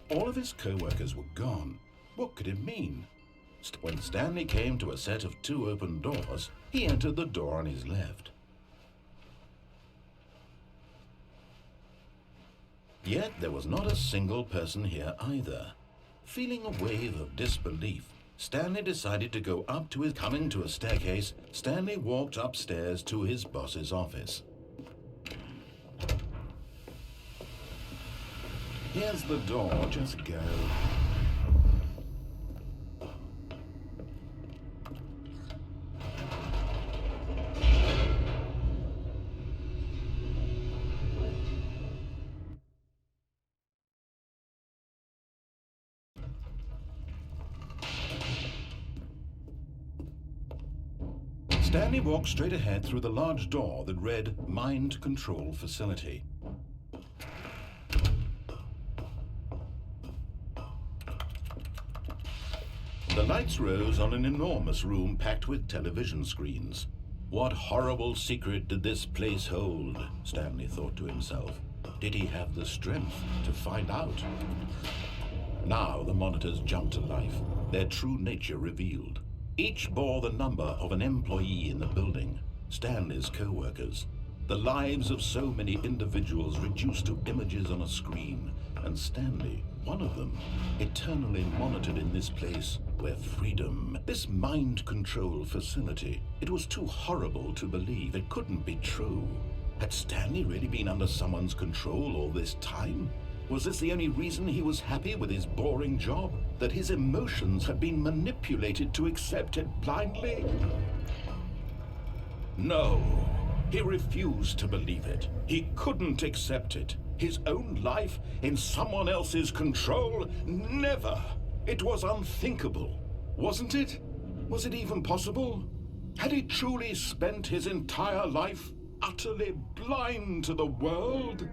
All of his co-workers were gone. What could it mean? When Stanley came to a set of 2 open doors, he entered the door on his left. Yet there was not a single person here either. Feeling a wave of disbelief, Stanley decided to go up to his... Coming to a staircase, Stanley walked upstairs to his boss's office. Here's the door, just go. Stanley walked straight ahead through the large door that read Mind Control Facility. The lights rose on an enormous room packed with television screens. What horrible secret did this place hold? Stanley thought to himself. Did he have the strength to find out? Now the monitors jumped to life, their true nature revealed. Each bore the number of an employee in the building, Stanley's co-workers. The lives of so many individuals reduced to images on a screen, and Stanley, one of them, eternally monitored in this place where freedom, this mind control facility, it was too horrible to believe. It couldn't be true. Had Stanley really been under someone's control all this time? Was this the only reason he was happy with his boring job? That his emotions had been manipulated to accept it blindly? No, he refused to believe it. He couldn't accept it. His own life in someone else's control? Never! It was unthinkable, wasn't it? Was it even possible? Had he truly spent his entire life utterly blind to the world?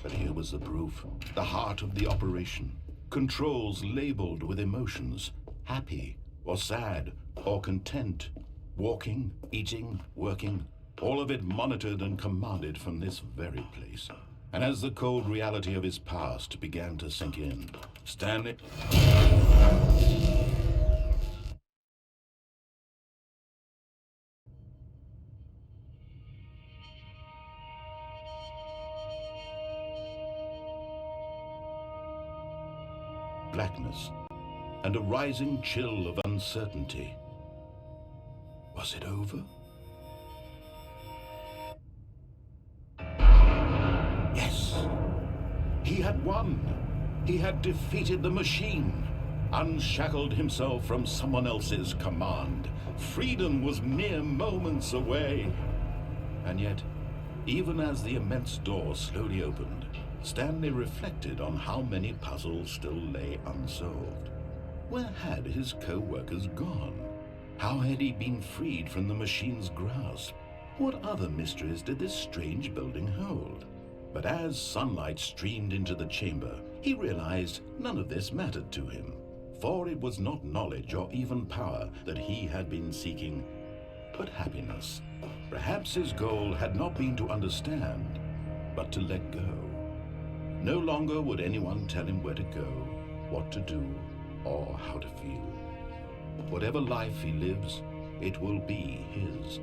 But here was the proof, the heart of the operation. Controls labeled with emotions, happy or sad or content. Walking, eating, working, all of it monitored and commanded from this very place. And as the cold reality of his past began to sink in, Stanley... blackness, and a rising chill of uncertainty. Was it over? Yes! He had won! He had defeated the machine, unshackled himself from someone else's command. Freedom was mere moments away. And yet, even as the immense door slowly opened, Stanley reflected on how many puzzles still lay unsolved. Where had his co-workers gone? How had he been freed from the machine's grasp? What other mysteries did this strange building hold? But as sunlight streamed into the chamber, he realized none of this mattered to him. For it was not knowledge or even power that he had been seeking, but happiness. Perhaps his goal had not been to understand, but to let go. No longer would anyone tell him where to go, what to do, or how to feel. Whatever life he lives, it will be his.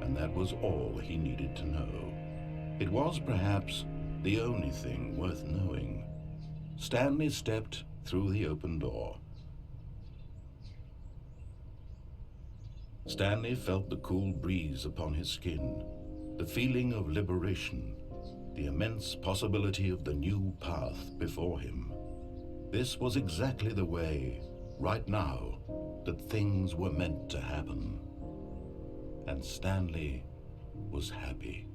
And that was all he needed to know. It was perhaps the only thing worth knowing. Stanley stepped through the open door. Stanley felt the cool breeze upon his skin, the feeling of liberation, the immense possibility of the new path before him. This was exactly the way, right now, that things were meant to happen. And Stanley was happy.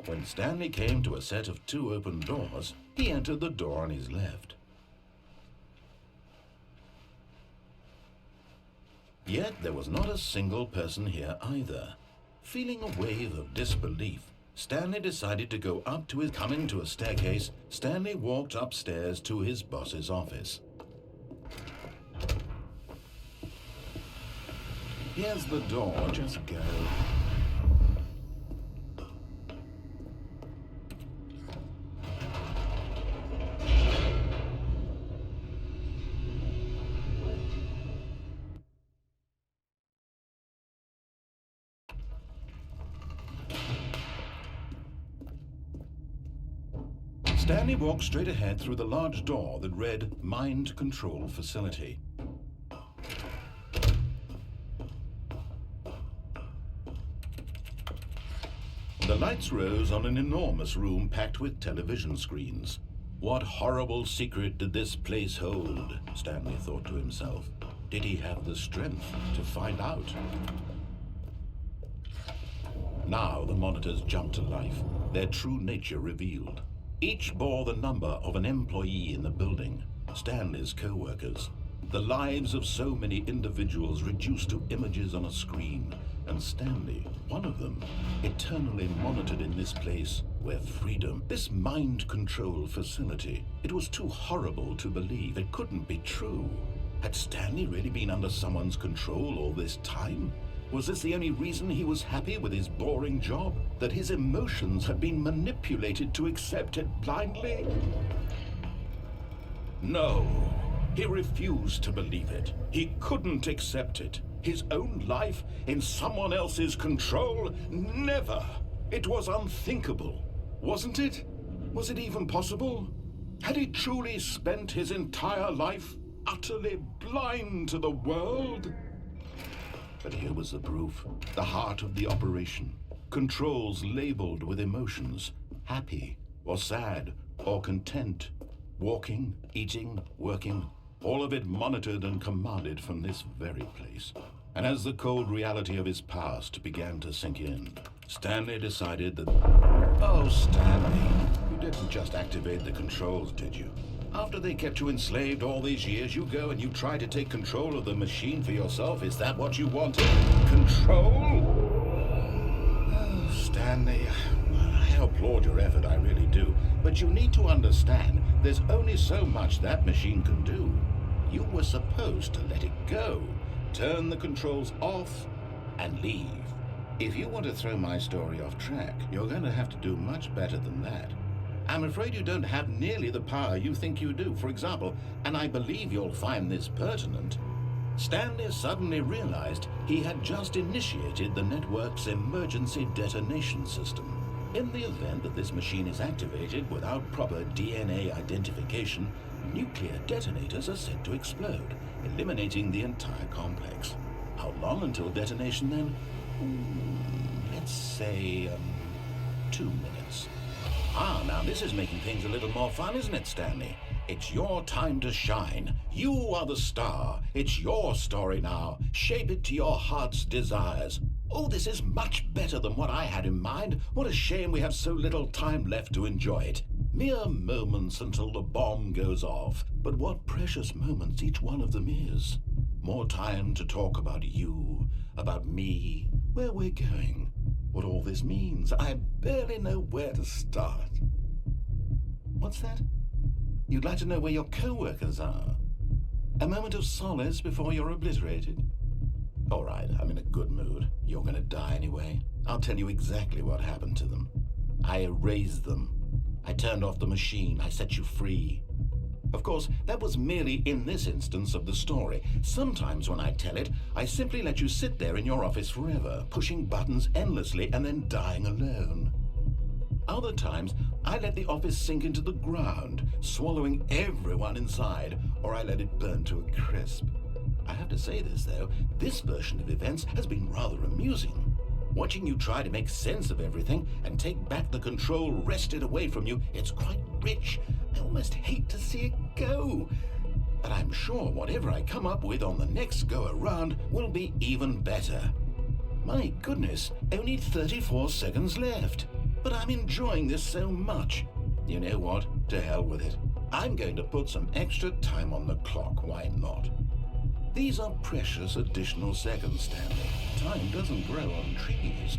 When Stanley came to a set of 2 open doors, he entered the door on his left. Yet there was not a single person here either. Feeling a wave of disbelief, Stanley decided to go up to his... Coming to a staircase, Stanley walked upstairs to his boss's office. Here's the door, just go. Stanley walked straight ahead through the large door that read Mind Control Facility. The lights rose on an enormous room packed with television screens. What horrible secret did this place hold? Stanley thought to himself. Did he have the strength to find out? Now the monitors jumped to life, their true nature revealed. Each bore the number of an employee in the building, Stanley's co-workers. The lives of so many individuals reduced to images on a screen, and Stanley, one of them, eternally monitored in this place where freedom, this mind control facility, it was too horrible to believe. It couldn't be true. Had Stanley really been under someone's control all this time? Was this the only reason he was happy with his boring job? That his emotions had been manipulated to accept it blindly? No, he refused to believe it. He couldn't accept it. His own life in someone else's control? Never! It was unthinkable, wasn't it? Was it even possible? Had he truly spent his entire life utterly blind to the world? But here was the proof, the heart of the operation. Controls labeled with emotions, happy or sad or content. Walking, eating, working, all of it monitored and commanded from this very place. And as the cold reality of his past began to sink in, Stanley decided that... Oh, Stanley, you didn't just activate the controls, did you? After they kept you enslaved all these years, you go and you try to take control of the machine for yourself. Is that what you wanted? Control? Oh, Stanley, I applaud your effort, I really do. But you need to understand, there's only so much that machine can do. You were supposed to let it go, turn the controls off, and leave. If you want to throw my story off track, you're going to have to do much better than that. I'm afraid you don't have nearly the power you think you do. For example, and I believe you'll find this pertinent, Stanley suddenly realized he had just initiated the network's emergency detonation system. In the event that this machine is activated without proper DNA identification, nuclear detonators are said to explode, eliminating the entire complex. How long until detonation then? Let's say 2 minutes. Ah, now this is making things a little more fun, isn't it, Stanley? It's your time to shine. You are the star. It's your story now. Shape it to your heart's desires. Oh, this is much better than what I had in mind. What a shame we have so little time left to enjoy it. Mere moments until the bomb goes off. But what precious moments each one of them is. More time to talk about you, about me, where we're going, what all this means. I barely know where to start. What's that? You'd like to know where your co-workers are? A moment of solace before you're obliterated? All right, I'm in a good mood. You're gonna die anyway. I'll tell you exactly what happened to them. I erased them. I turned off the machine. I set you free. Of course, that was merely in this instance of the story. Sometimes when I tell it, I simply let you sit there in your office forever, pushing buttons endlessly and then dying alone. Other times, I let the office sink into the ground, swallowing everyone inside, or I let it burn to a crisp. I have to say this, though, this version of events has been rather amusing. Watching you try to make sense of everything and take back the control wrested away from you, it's quite rich. I almost hate to see it go. And I'm sure whatever I come up with on the next go-around will be even better. My goodness, only 34 seconds left. But I'm enjoying this so much. You know what? To hell with it. I'm going to put some extra time on the clock, why not? These are precious additional seconds, Stanley. Time doesn't grow on trees.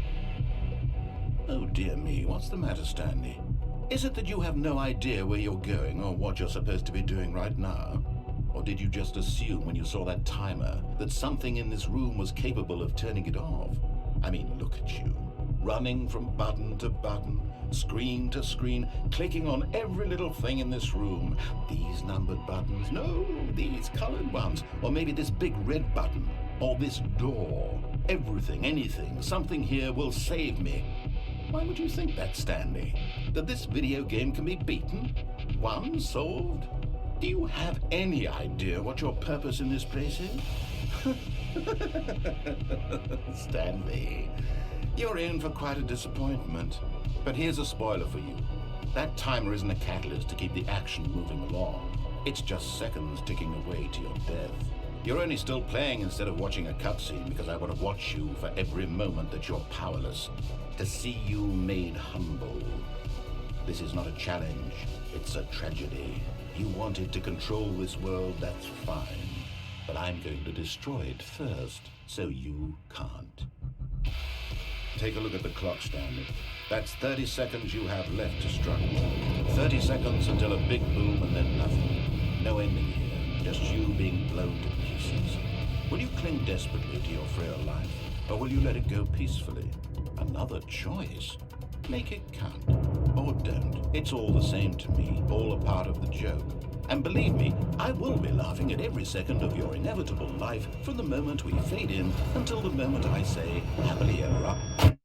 Oh dear me, what's the matter, Stanley? Is it that you have no idea where you're going or what you're supposed to be doing right now? Or did you just assume when you saw that timer that something in this room was capable of turning it off? I mean, look at you. Running from button to button, screen to screen, clicking on every little thing in this room. These numbered buttons, no, these colored ones. Or maybe this big red button, or this door. Everything, anything, something here will save me. Why would you think that, Stanley? That this video game can be beaten? Won? Solved? Do you have any idea what your purpose in this place is? Stanley, you're in for quite a disappointment. But here's a spoiler for you. That timer isn't a catalyst to keep the action moving along. It's just seconds ticking away to your death. You're only still playing instead of watching a cutscene because I want to watch you for every moment that you're powerless. To see you made humble. This is not a challenge, it's a tragedy. You wanted to control this world, that's fine. But I'm going to destroy it first, so you can't. Take a look at the clock, Stanley. That's 30 seconds you have left to struggle. 30 seconds until a big boom and then nothing. No ending here, just you being blown to pieces. Will you cling desperately to your frail life, or will you let it go peacefully? Another choice. Make it count. Or don't. It's all the same to me, all a part of the joke. And believe me, I will be laughing at every second of your inevitable life from the moment we fade in until the moment I say, happily ever after.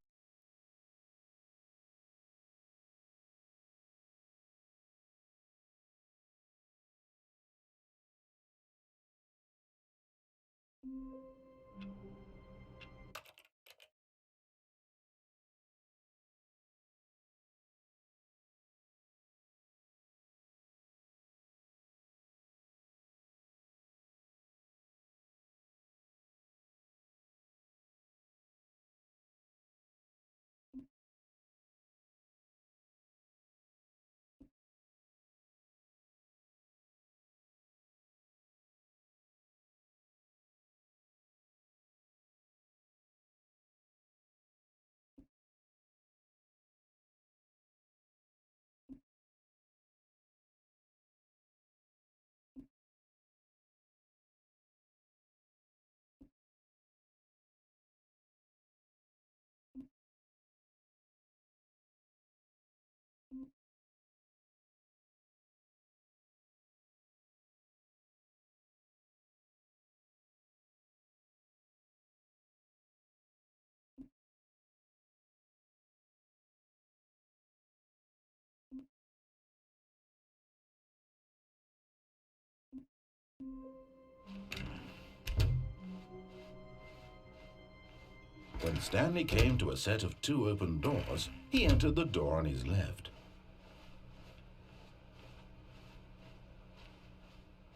When Stanley came to a set of 2 open doors, he entered the door on his left.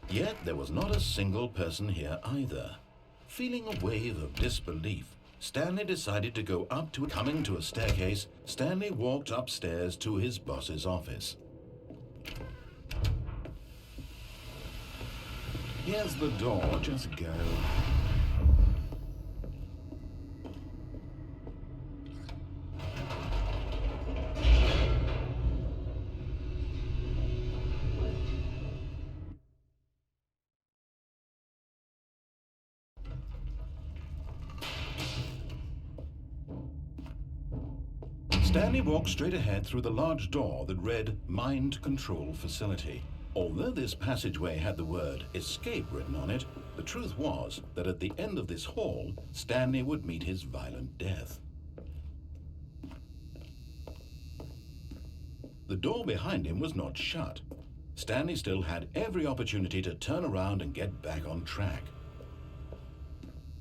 Yet there was not a single person here either. Feeling a wave of disbelief, Stanley decided to go up to coming to a staircase. Stanley walked upstairs to his boss's office. Here's the door, just go. Stanley walked straight ahead through the large door that read Mind Control Facility. Although this passageway had the word escape written on it, the truth was that at the end of this hall, Stanley would meet his violent death. The door behind him was not shut. Stanley still had every opportunity to turn around and get back on track.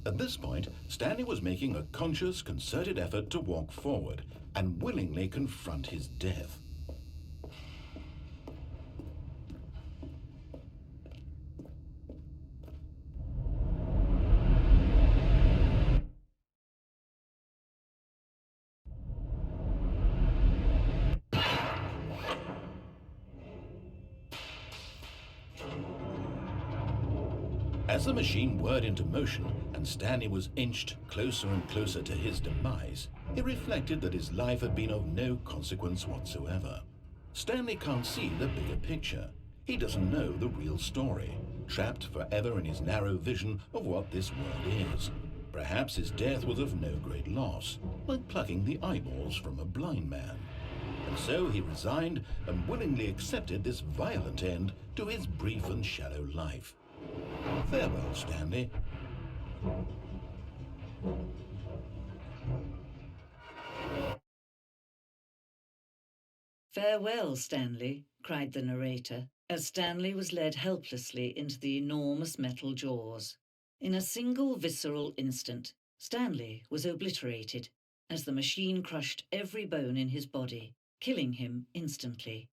At this point, Stanley was making a conscious, concerted effort to walk forward and willingly confront his death. As the machine whirred into motion and Stanley was inched closer and closer to his demise, he reflected that his life had been of no consequence whatsoever. Stanley can't see the bigger picture. He doesn't know the real story, trapped forever in his narrow vision of what this world is. Perhaps his death was of no great loss, like plucking the eyeballs from a blind man. And so he resigned and willingly accepted this violent end to his brief and shallow life. Farewell, Stanley. "Farewell, Stanley," cried the narrator, as Stanley was led helplessly into the enormous metal jaws. In a single visceral instant, Stanley was obliterated as the machine crushed every bone in his body, killing him instantly.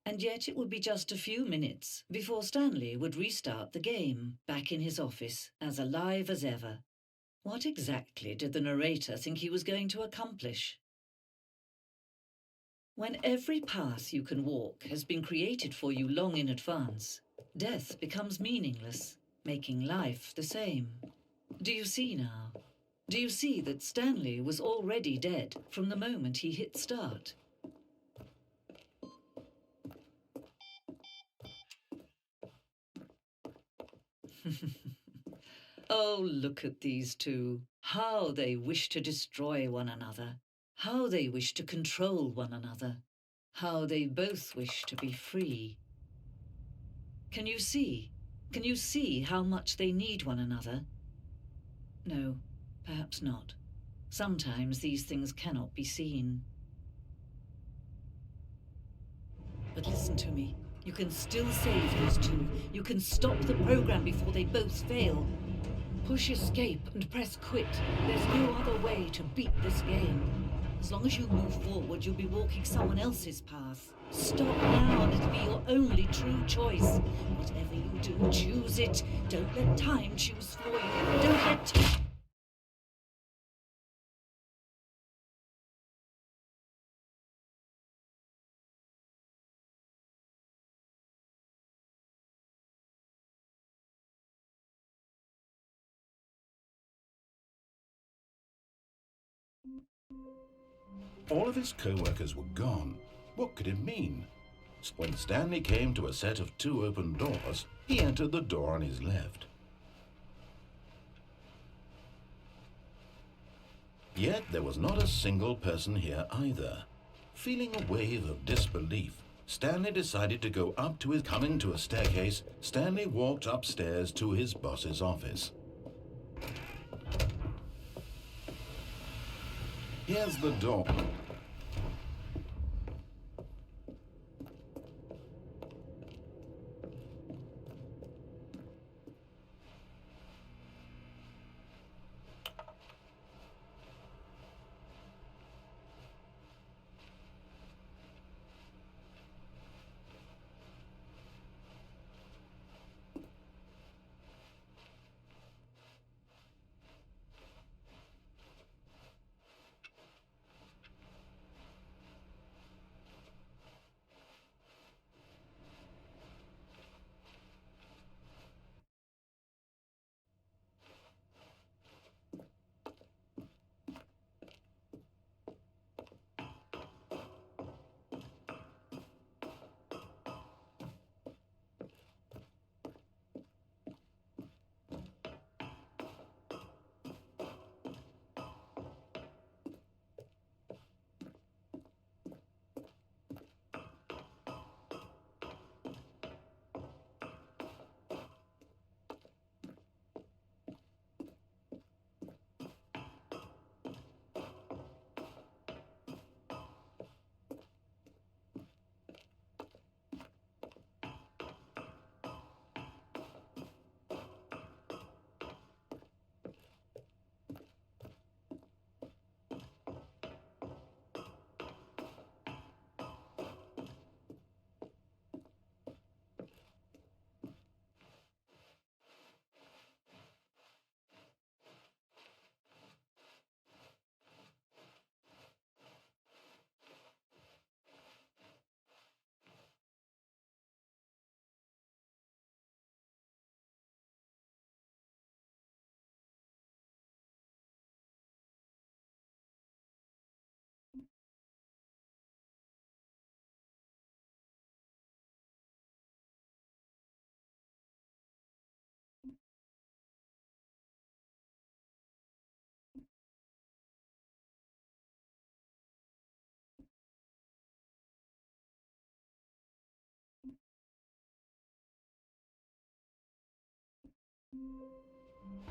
And yet it would be just a few minutes before Stanley would restart the game, back in his office, as alive as ever. What exactly did the narrator think he was going to accomplish? When every path you can walk has been created for you long in advance, death becomes meaningless, making life the same. Do you see now? Do you see that Stanley was already dead from the moment he hit start? Oh, look at these two. How they wish to destroy one another. How they wish to control one another. How they both wish to be free. Can you see? Can you see how much they need one another? No, perhaps not. Sometimes these things cannot be seen. But listen to me. You can still save those two. You can stop the program before they both fail. Push escape and press quit. There's no other way to beat this game. As long as you move forward, you'll be walking someone else's path. Stop now and it'll be your only true choice. Whatever you do, choose it. Don't let time choose for you. Don't let time... All of his co-workers were gone. What could it mean? When Stanley came to a set of two open doors, he entered the door on his left. Yet there was not a single person here either. Feeling a wave of disbelief, Stanley decided to go up to his... Coming to a staircase, Stanley walked upstairs to his boss's office. Here's the door.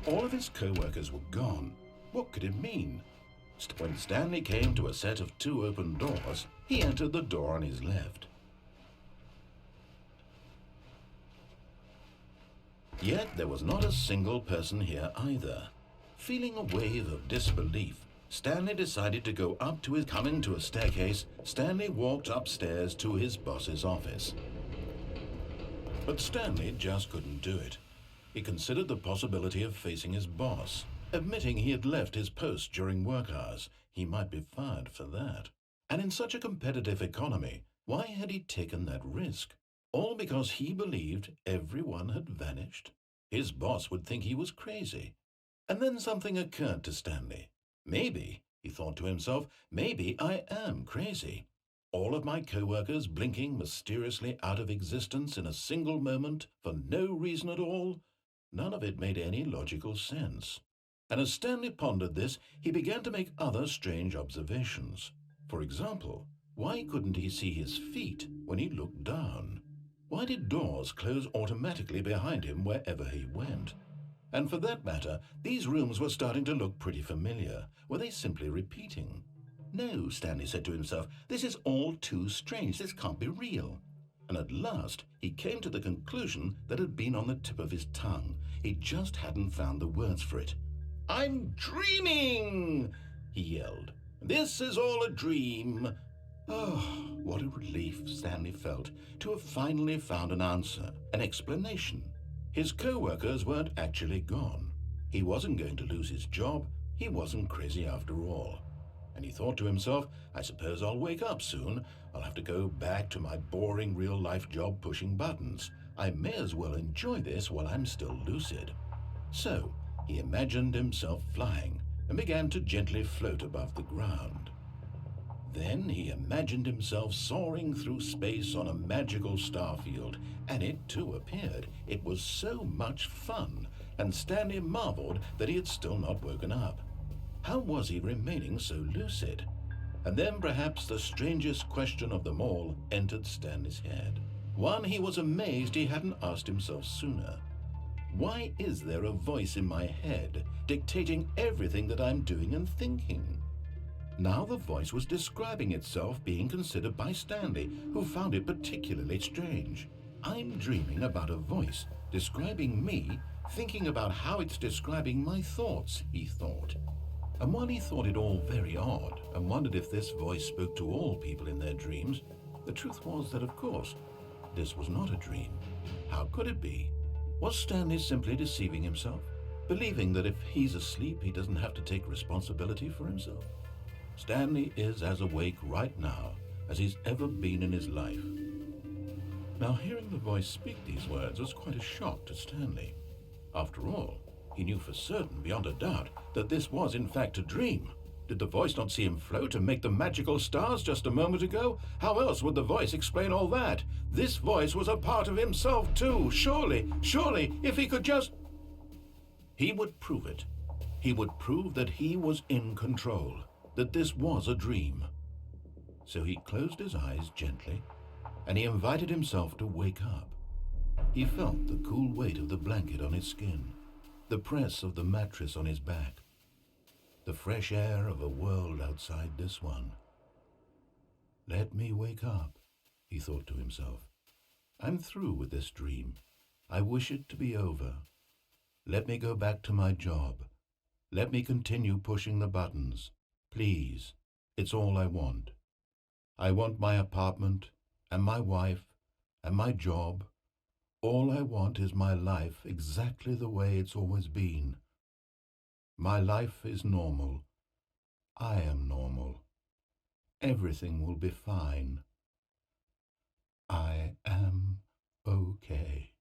All of his co-workers were gone. What could it mean? When Stanley came to a set of 2 open doors, he entered the door on his left. Yet there was not a single person here either. Feeling a wave of disbelief, Stanley decided to go up to his... Coming to a staircase, Stanley walked upstairs to his boss's office. But Stanley just couldn't do it. He considered the possibility of facing his boss. Admitting he had left his post during work hours, he might be fired for that. And in such a competitive economy, why had he taken that risk? All because he believed everyone had vanished? His boss would think he was crazy. And then something occurred to Stanley. Maybe, he thought to himself, maybe I am crazy. All of my co-workers blinking mysteriously out of existence in a single moment for no reason at all? None of it made any logical sense. And as Stanley pondered this, he began to make other strange observations. For example, why couldn't he see his feet when he looked down? Why did doors close automatically behind him wherever he went? And for that matter, these rooms were starting to look pretty familiar. Were they simply repeating? No, Stanley said to himself, this is all too strange. This can't be real. And at last, he came to the conclusion that had been on the tip of his tongue. He just hadn't found the words for it. "I'm dreaming!" he yelled. "This is all a dream." Oh, what a relief Stanley felt to have finally found an answer, an explanation. His co-workers weren't actually gone. He wasn't going to lose his job. He wasn't crazy after all. And he thought to himself, I suppose I'll wake up soon. I'll have to go back to my boring real-life job pushing buttons. I may as well enjoy this while I'm still lucid. So he imagined himself flying and began to gently float above the ground. Then he imagined himself soaring through space on a magical starfield, and it too appeared. It was so much fun, and Stanley marveled that he had still not woken up. How was he remaining so lucid? And then perhaps the strangest question of them all entered Stanley's head. One he was amazed he hadn't asked himself sooner. Why is there a voice in my head dictating everything that I'm doing and thinking? Now the voice was describing itself being considered by Stanley, who found it particularly strange. I'm dreaming about a voice describing me, thinking about how it's describing my thoughts, he thought. And while he thought it all very odd and wondered if this voice spoke to all people in their dreams, the truth was that, of course, this was not a dream. How could it be? Was Stanley simply deceiving himself, believing that if he's asleep, he doesn't have to take responsibility for himself? Stanley is as awake right now as he's ever been in his life. Now, hearing the voice speak these words was quite a shock to Stanley. After all, he knew for certain, beyond a doubt, that this was in fact a dream. Did the voice not see him float and make the magical stars just a moment ago? How else would the voice explain all that? This voice was a part of himself too. Surely, if he could just... He would prove it. He would prove that he was in control, that this was a dream. So he closed his eyes gently, and he invited himself to wake up. He felt the cool weight of the blanket on his skin, the press of the mattress on his back, the fresh air of a world outside this one. Let me wake up, he thought to himself. I'm through with this dream. I wish it to be over. Let me go back to my job. Let me continue pushing the buttons. Please, it's all I want. I want my apartment and my wife and my job. All I want is my life exactly the way it's always been. My life is normal. I am normal. Everything will be fine. I am okay.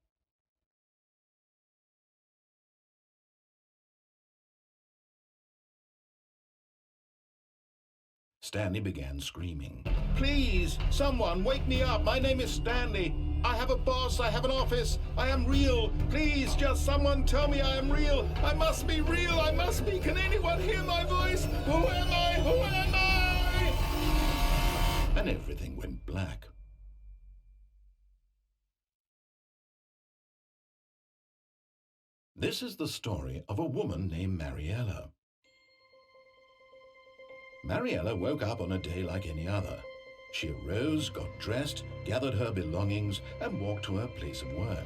Stanley began screaming. Please, someone, wake me up. My name is Stanley. I have a boss. I have an office. I am real. Please, just someone tell me I am real. I must be real. I must be. Can anyone hear my voice? Who am I? Who am I? And everything went black. This is the story of a woman named Mariella. Mariella woke up on a day like any other. She arose, got dressed, gathered her belongings, and walked to her place of work.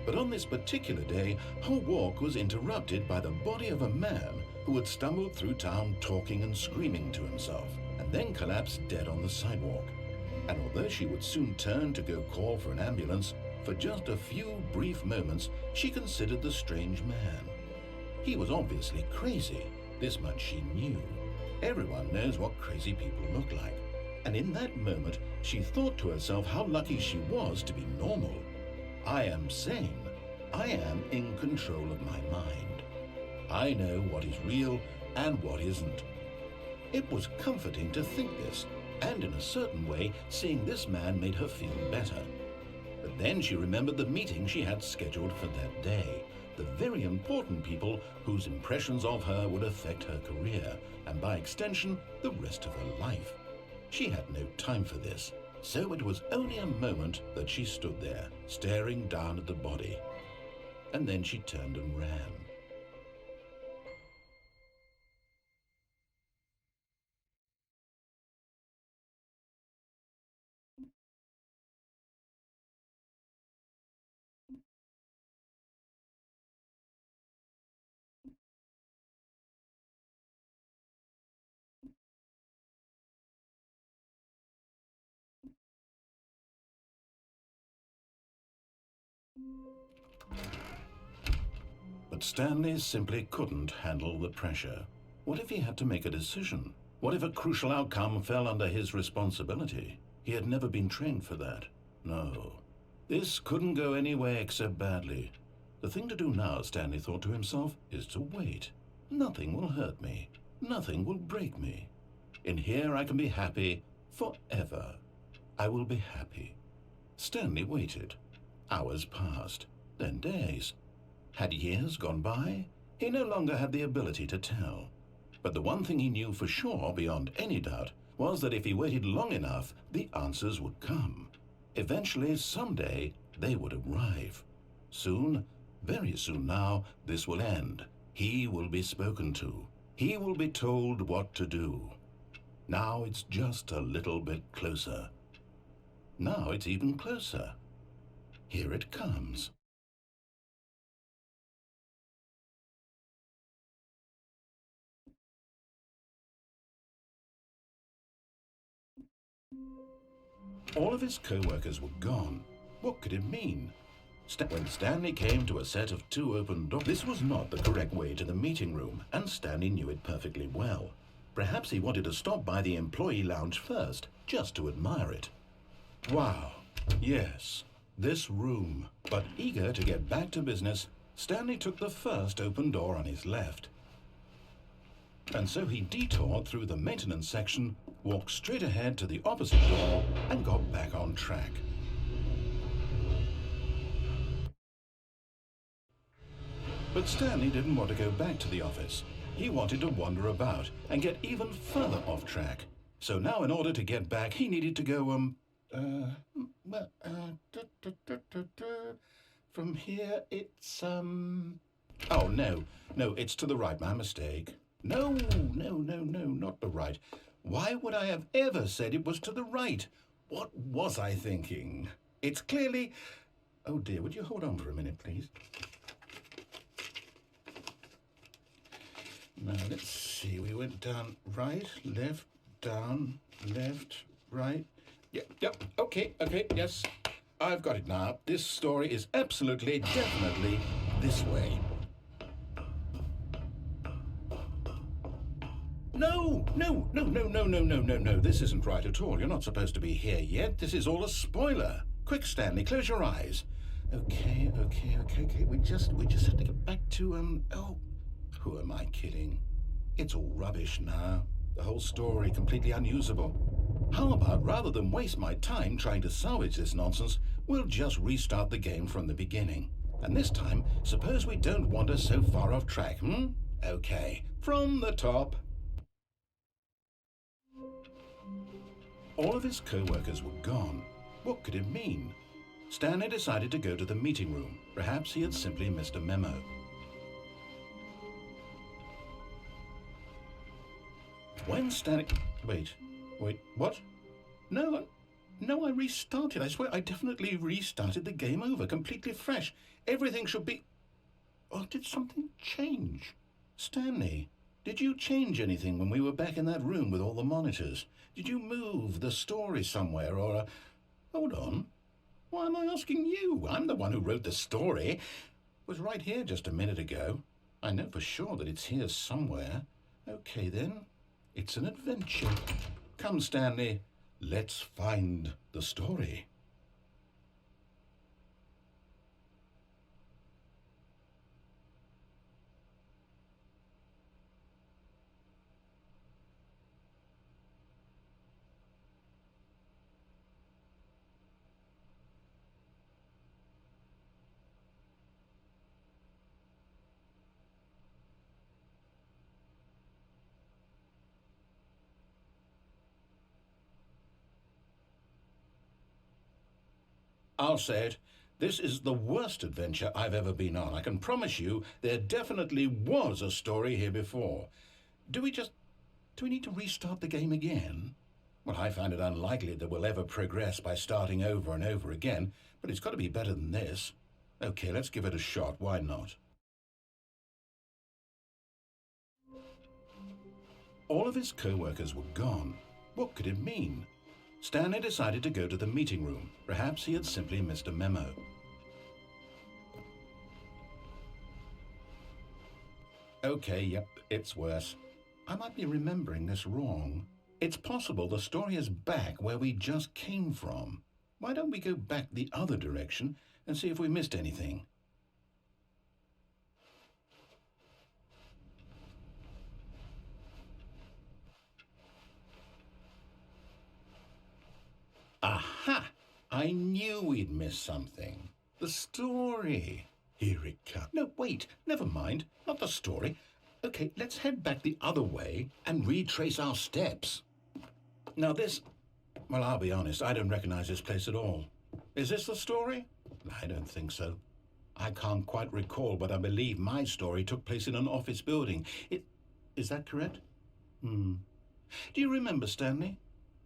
But on this particular day, her walk was interrupted by the body of a man who had stumbled through town talking and screaming to himself, and then collapsed dead on the sidewalk. And although she would soon turn to go call for an ambulance, for just a few brief moments she considered the strange man. He was obviously crazy, this much she knew. Everyone knows what crazy people look like. And in that moment, she thought to herself how lucky she was to be normal. I am sane. I am in control of my mind. I know what is real and what isn't. It was comforting to think this, and in a certain way, seeing this man made her feel better. But then she remembered the meeting she had scheduled for that day, the very important people whose impressions of her would affect her career, and by extension, the rest of her life. She had no time for this, so it was only a moment that she stood there, staring down at the body. And then she turned and ran. But Stanley simply couldn't handle the pressure. What if he had to make a decision? What if a crucial outcome fell under his responsibility? He had never been trained for that. No. This couldn't go any way except badly. The thing to do now, Stanley thought to himself, is to wait. Nothing will hurt me. Nothing will break me. In here I can be happy forever. I will be happy. Stanley waited. Hours passed, then days. Had years gone by? He no longer had the ability to tell. But the one thing he knew for sure, beyond any doubt, was that if he waited long enough, the answers would come. Eventually, someday, they would arrive. Soon, very soon now, this will end. He will be spoken to. He will be told what to do. Now it's just a little bit closer. Now it's even closer. Here it comes. All of his co-workers were gone. What could it mean? When Stanley came to a set of 2 open doors, this was not the correct way to the meeting room, and Stanley knew it perfectly well. Perhaps he wanted to stop by the employee lounge first, just to admire it. Wow, yes, this room. But eager to get back to business, Stanley took the first open door on his left. And so he detoured through the maintenance section, walked straight ahead to the opposite door, and got back on track. But Stanley didn't want to go back to the office. He wanted to wander about and get even further off track. So now in order to get back, he needed to go, from here it's, oh, no, it's to the right, my mistake. No, not the right. Why would I have ever said it was to the right? What was I thinking? It's clearly... Oh dear, would you hold on for a minute, please? Now, let's see, we went down right, left, down, left, right. Yep, okay, yes. I've got it now. This story is absolutely, definitely this way. No, this isn't right at all. You're not supposed to be here yet. This is all a spoiler. Quick, Stanley, close your eyes. Okay. We just have to get back to, oh, who am I kidding? It's all rubbish now. The whole story completely unusable. How about, rather than waste my time trying to salvage this nonsense, we'll just restart the game from the beginning. And this time, suppose we don't wander so far off track, Okay, from the top. All of his co-workers were gone. What could it mean? Stanley decided to go to the meeting room. Perhaps he had simply missed a memo. When Stanley... Wait, what? No, I restarted. I swear I definitely restarted the game over, completely fresh. Everything should be... Oh, did something change? Stanley, did you change anything when we were back in that room with all the monitors? Did you move the story somewhere or... Hold on. Why am I asking you? I'm the one who wrote the story. It was right here just a minute ago. I know for sure that it's here somewhere. Okay, then. It's an adventure. Come, Stanley. Let's find the story. I'll say it. This is the worst adventure I've ever been on. I can promise you there definitely was a story here before. Do we need to restart the game again? Well, I find it unlikely that we'll ever progress by starting over and over again, but it's got to be better than this. Okay, let's give it a shot. Why not? All of his co-workers were gone. What could it mean? Stanley decided to go to the meeting room. Perhaps he had simply missed a memo. Okay, yep, it's worse. I might be remembering this wrong. It's possible the story is back where we just came from. Why don't we go back the other direction and see if we missed anything? Aha! I knew we'd missed something. The story. Here it comes. No, wait, never mind. Not the story. Okay, let's head back the other way and retrace our steps. Now this... Well, I'll be honest, I don't recognize this place at all. Is this the story? I don't think so. I can't quite recall, but I believe my story took place in an office building. Is that correct? Do you remember, Stanley?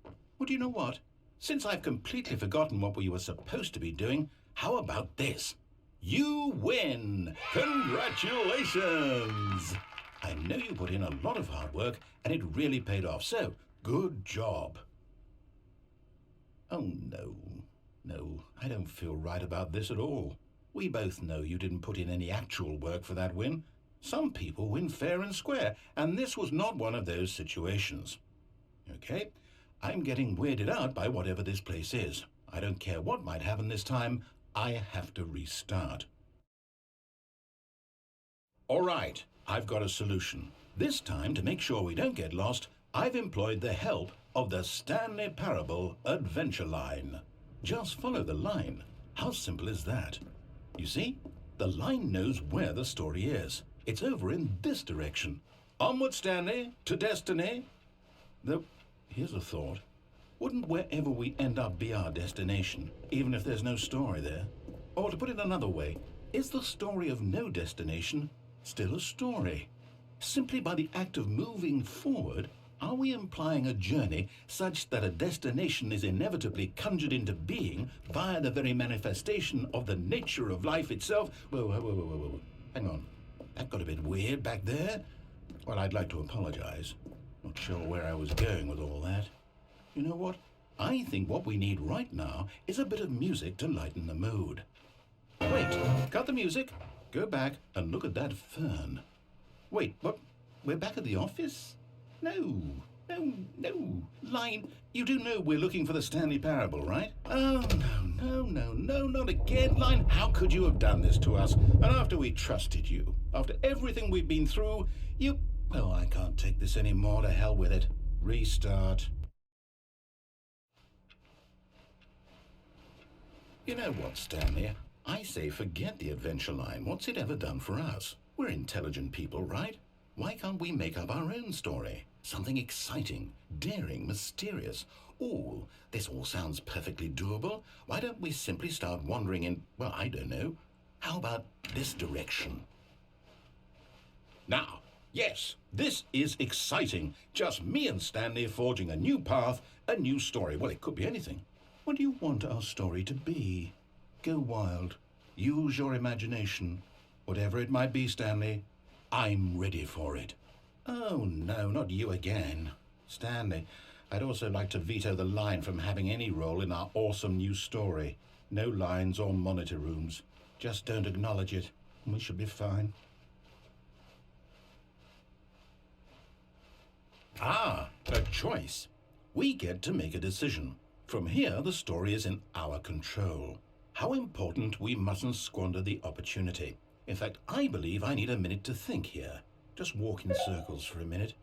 Well, do you know what? Since I've completely forgotten what we were supposed to be doing, how about this? You win! Congratulations! I know you put in a lot of hard work, and it really paid off, so good job. Oh, no, I don't feel right about this at all. We both know you didn't put in any actual work for that win. Some people win fair and square, and this was not one of those situations. Okay? I'm getting weirded out by whatever this place is. I don't care what might happen this time. I have to restart. All right, I've got a solution. This time, to make sure we don't get lost, I've employed the help of the Stanley Parable Adventure Line. Just follow the line. How simple is that? You see, the line knows where the story is. It's over in this direction. Onward, Stanley, to destiny. Though, here's a thought. Wouldn't wherever we end up be our destination, even if there's no story there? Or to put it another way, is the story of no destination still a story? Simply by the act of moving forward, are we implying a journey such that a destination is inevitably conjured into being via the very manifestation of the nature of life itself? Whoa. Hang on. That got a bit weird back there. Well, I'd like to apologize. Not sure where I was going with all that. You know what? I think what we need right now is a bit of music to lighten the mood. Wait, cut the music. Go back and look at that fern. Wait, what? We're back at the office? No. Line, you do know we're looking for the Stanley Parable, right? Oh, no, not again, Line. How could you have done this to us? And after we trusted you, after everything we've been through, you... Oh, I can't take this anymore. To hell with it. Restart. You know what, Stanley? I say forget the adventure line. What's it ever done for us? We're intelligent people, right? Why can't we make up our own story? Something exciting, daring, mysterious. Oh, this all sounds perfectly doable. Why don't we simply start wandering in, well, I don't know. How about this direction? Now, Yes, this is exciting. Just me and Stanley forging a new path, a new story. Well, it could be anything. What do you want our story to be? Go wild. Use your imagination. Whatever it might be, Stanley, I'm ready for it. Oh, no, not you again. Stanley, I'd also like to veto the line from having any role in our awesome new story. No lines or monitor rooms. Just don't acknowledge it, and we should be fine. Ah, a choice. We get to make a decision. From here, the story is in our control. How important we mustn't squander the opportunity. In fact, I believe I need a minute to think here. Just walk in circles for a minute.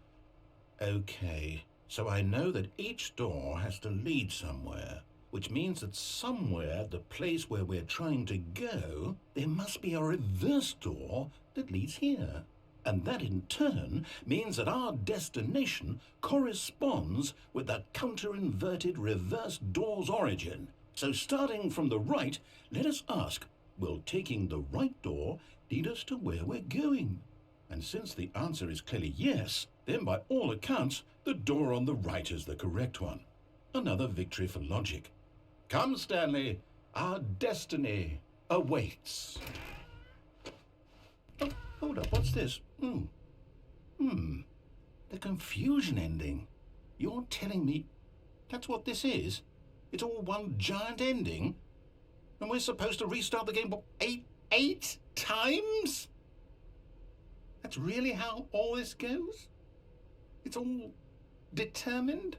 Okay, so I know that each door has to lead somewhere, which means that somewhere, the place where we're trying to go, there must be a reverse door that leads here. And that in turn means that our destination corresponds with the counter-inverted reverse door's origin. So starting from the right, let us ask, will taking the right door lead us to where we're going? And since the answer is clearly yes, then by all accounts, the door on the right is the correct one. Another victory for logic. Come, Stanley, our destiny awaits. Oh, hold up, what's this? The confusion ending. You're telling me that's what this is? It's all one giant ending? And we're supposed to restart the game, what, eight times? That's really how all this goes? It's all determined?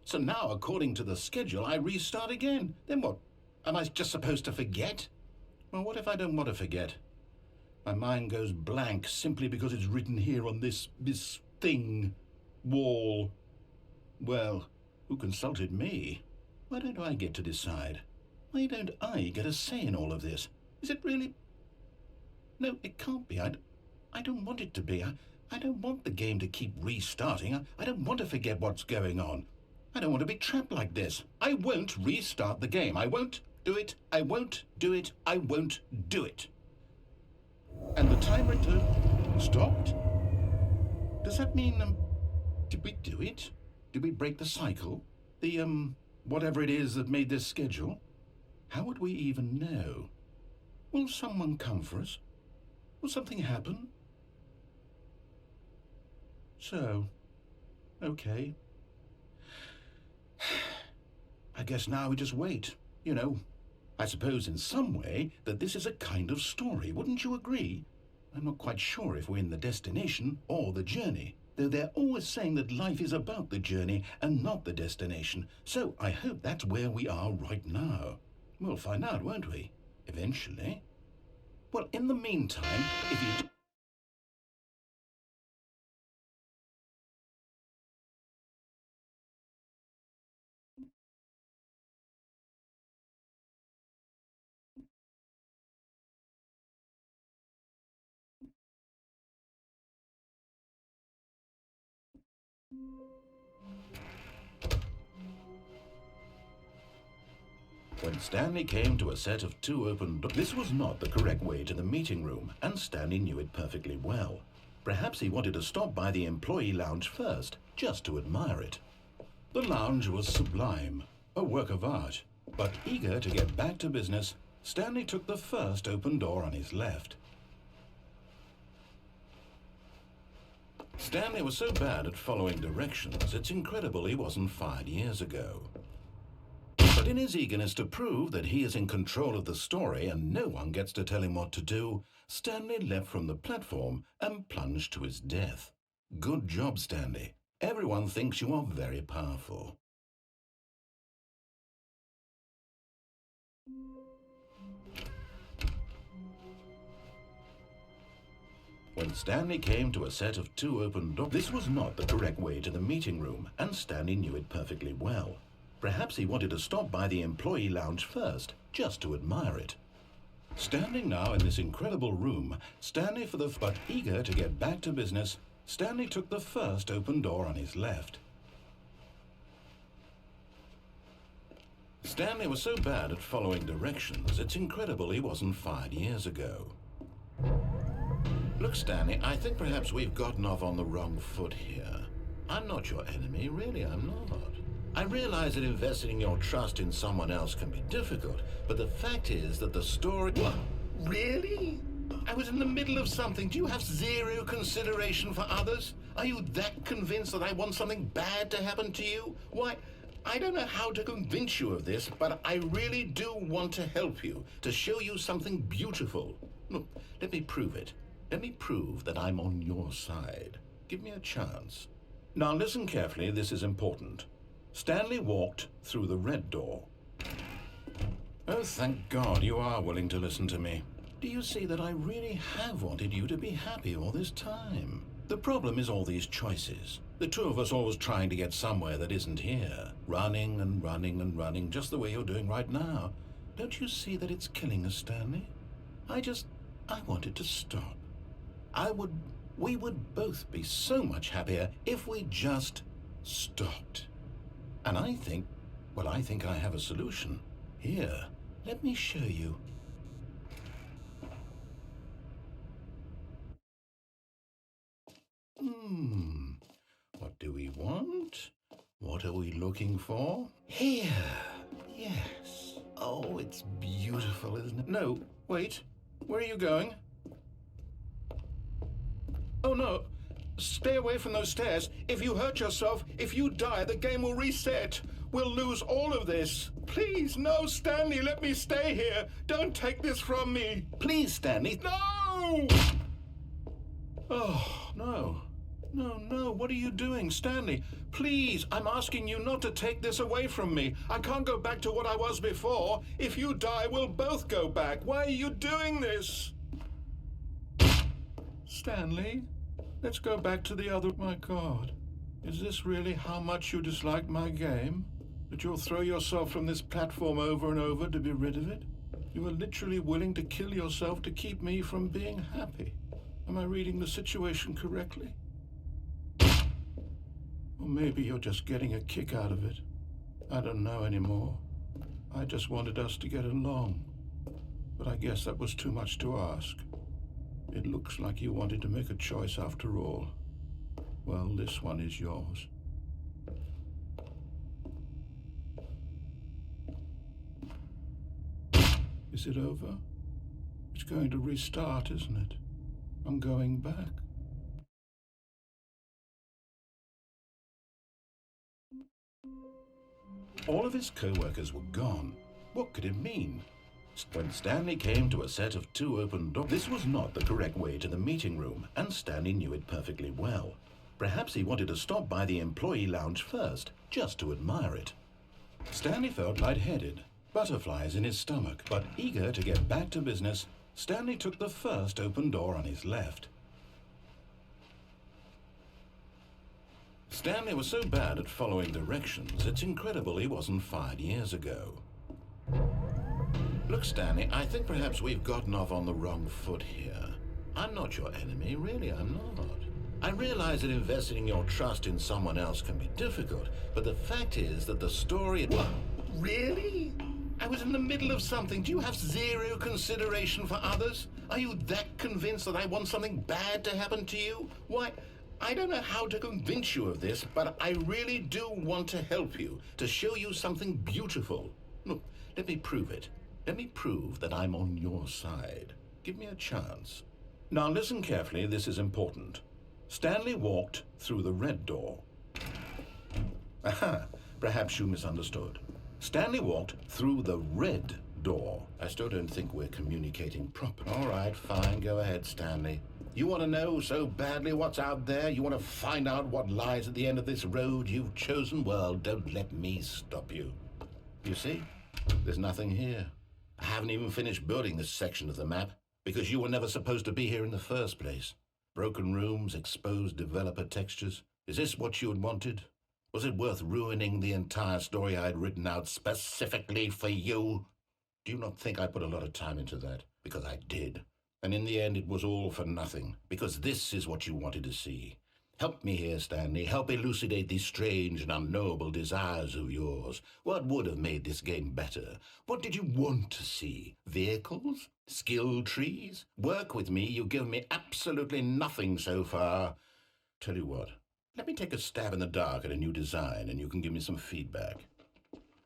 So now, according to the schedule, I restart again. Then what? Am I just supposed to forget? Well, what if I don't want to forget? My mind goes blank simply because it's written here on this thing, wall. Well, who consulted me? Why don't I get to decide? Why don't I get a say in all of this? Is it really? No, it can't be. I don't want it to be. I don't want the game to keep restarting. I don't want to forget what's going on. I don't want to be trapped like this. I won't restart the game. I won't do it. I won't do it. I won't do it. And the timer stopped? Does that mean, did we do it? Did we break the cycle? The, whatever it is that made this schedule? How would we even know? Will someone come for us? Will something happen? So, okay. I guess now we just wait, you know. I suppose in some way that this is a kind of story, wouldn't you agree? I'm not quite sure if we're in the destination or the journey, though they're always saying that life is about the journey and not the destination, so I hope that's where we are right now. We'll find out, won't we? Eventually. Well, in the meantime, if you... When Stanley came to a set of two open doors, this was not the correct way to the meeting room, and Stanley knew it perfectly well. Perhaps he wanted to stop by the employee lounge first, just to admire it. The lounge was sublime, a work of art, but eager to get back to business, Stanley took the first open door on his left. Stanley was so bad at following directions, it's incredible he wasn't fired years ago. But in his eagerness to prove that he is in control of the story and no one gets to tell him what to do, Stanley leapt from the platform and plunged to his death. Good job, Stanley. Everyone thinks you are very powerful. When Stanley came to a set of two open doors, this was not the correct way to the meeting room, and Stanley knew it perfectly well. Perhaps he wanted to stop by the employee lounge first, just to admire it. Standing now in this incredible room, Stanley but eager to get back to business, Stanley took the first open door on his left. Stanley was so bad at following directions, it's incredible he wasn't fired years ago. Look, Stanley, I think perhaps we've gotten off on the wrong foot here. I'm not your enemy, really, I'm not. I realize that investing your trust in someone else can be difficult, but the fact is that the story... What? Really? I was in the middle of something. Do you have zero consideration for others? Are you that convinced that I want something bad to happen to you? Why, I don't know how to convince you of this, but I really do want to help you, to show you something beautiful. Look, let me prove it. Let me prove that I'm on your side. Give me a chance. Now listen carefully, this is important. Stanley walked through the red door. Oh, thank God you are willing to listen to me. Do you see that I really have wanted you to be happy all this time? The problem is all these choices. The two of us always trying to get somewhere that isn't here. Running and running and running, just the way you're doing right now. Don't you see that it's killing us, Stanley? I want it to stop. We would both be so much happier if we just stopped. And I think I have a solution. Here, let me show you. What do we want? What are we looking for? Here, yes. Oh, it's beautiful, isn't it? No, wait. Where are you going? Oh, no. Stay away from those stairs. If you hurt yourself, if you die, the game will reset. We'll lose all of this. Please, no, Stanley, let me stay here. Don't take this from me. Please, Stanley. No! Oh, no. No, what are you doing, Stanley? Please, I'm asking you not to take this away from me. I can't go back to what I was before. If you die, we'll both go back. Why are you doing this? Stanley, let's go back to the other... My God, is this really how much you dislike my game? That you'll throw yourself from this platform over and over to be rid of it? You are literally willing to kill yourself to keep me from being happy. Am I reading the situation correctly? Or maybe you're just getting a kick out of it. I don't know anymore. I just wanted us to get along. But I guess that was too much to ask. It looks like you wanted to make a choice after all. Well, this one is yours. Is it over? It's going to restart, isn't it? I'm going back. All of his co-workers were gone. What could it mean? When Stanley came to a set of two open doors, this was not the correct way to the meeting room, and Stanley knew it perfectly well. Perhaps he wanted to stop by the employee lounge first, just to admire it. Stanley felt lightheaded, butterflies in his stomach, but eager to get back to business, Stanley took the first open door on his left. Stanley was so bad at following directions, it's incredible he wasn't fired years ago. Look, Stanley, I think perhaps we've gotten off on the wrong foot here. I'm not your enemy, really, I'm not. I realize that investing your trust in someone else can be difficult, but the fact is that the story... What? Really? I was in the middle of something. Do you have zero consideration for others? Are you that convinced that I want something bad to happen to you? Why, I don't know how to convince you of this, but I really do want to help you, to show you something beautiful. Look, let me prove it. Let me prove that I'm on your side. Give me a chance. Now listen carefully, this is important. Stanley walked through the red door. Aha, perhaps you misunderstood. Stanley walked through the red door. I still don't think we're communicating properly. All right, fine, go ahead, Stanley. You want to know so badly what's out there? You want to find out what lies at the end of this road you've chosen? Well, don't let me stop you. You see, there's nothing here. I haven't even finished building this section of the map, because you were never supposed to be here in the first place. Broken rooms, exposed developer textures. Is this what you had wanted? Was it worth ruining the entire story I had written out specifically for you? Do you not think I put a lot of time into that? Because I did. And in the end, it was all for nothing. Because this is what you wanted to see. Help me here, Stanley. Help elucidate these strange and unknowable desires of yours. What would have made this game better? What did you want to see? Vehicles? Skill trees? Work with me. You've given me absolutely nothing so far. Tell you what, let me take a stab in the dark at a new design and you can give me some feedback.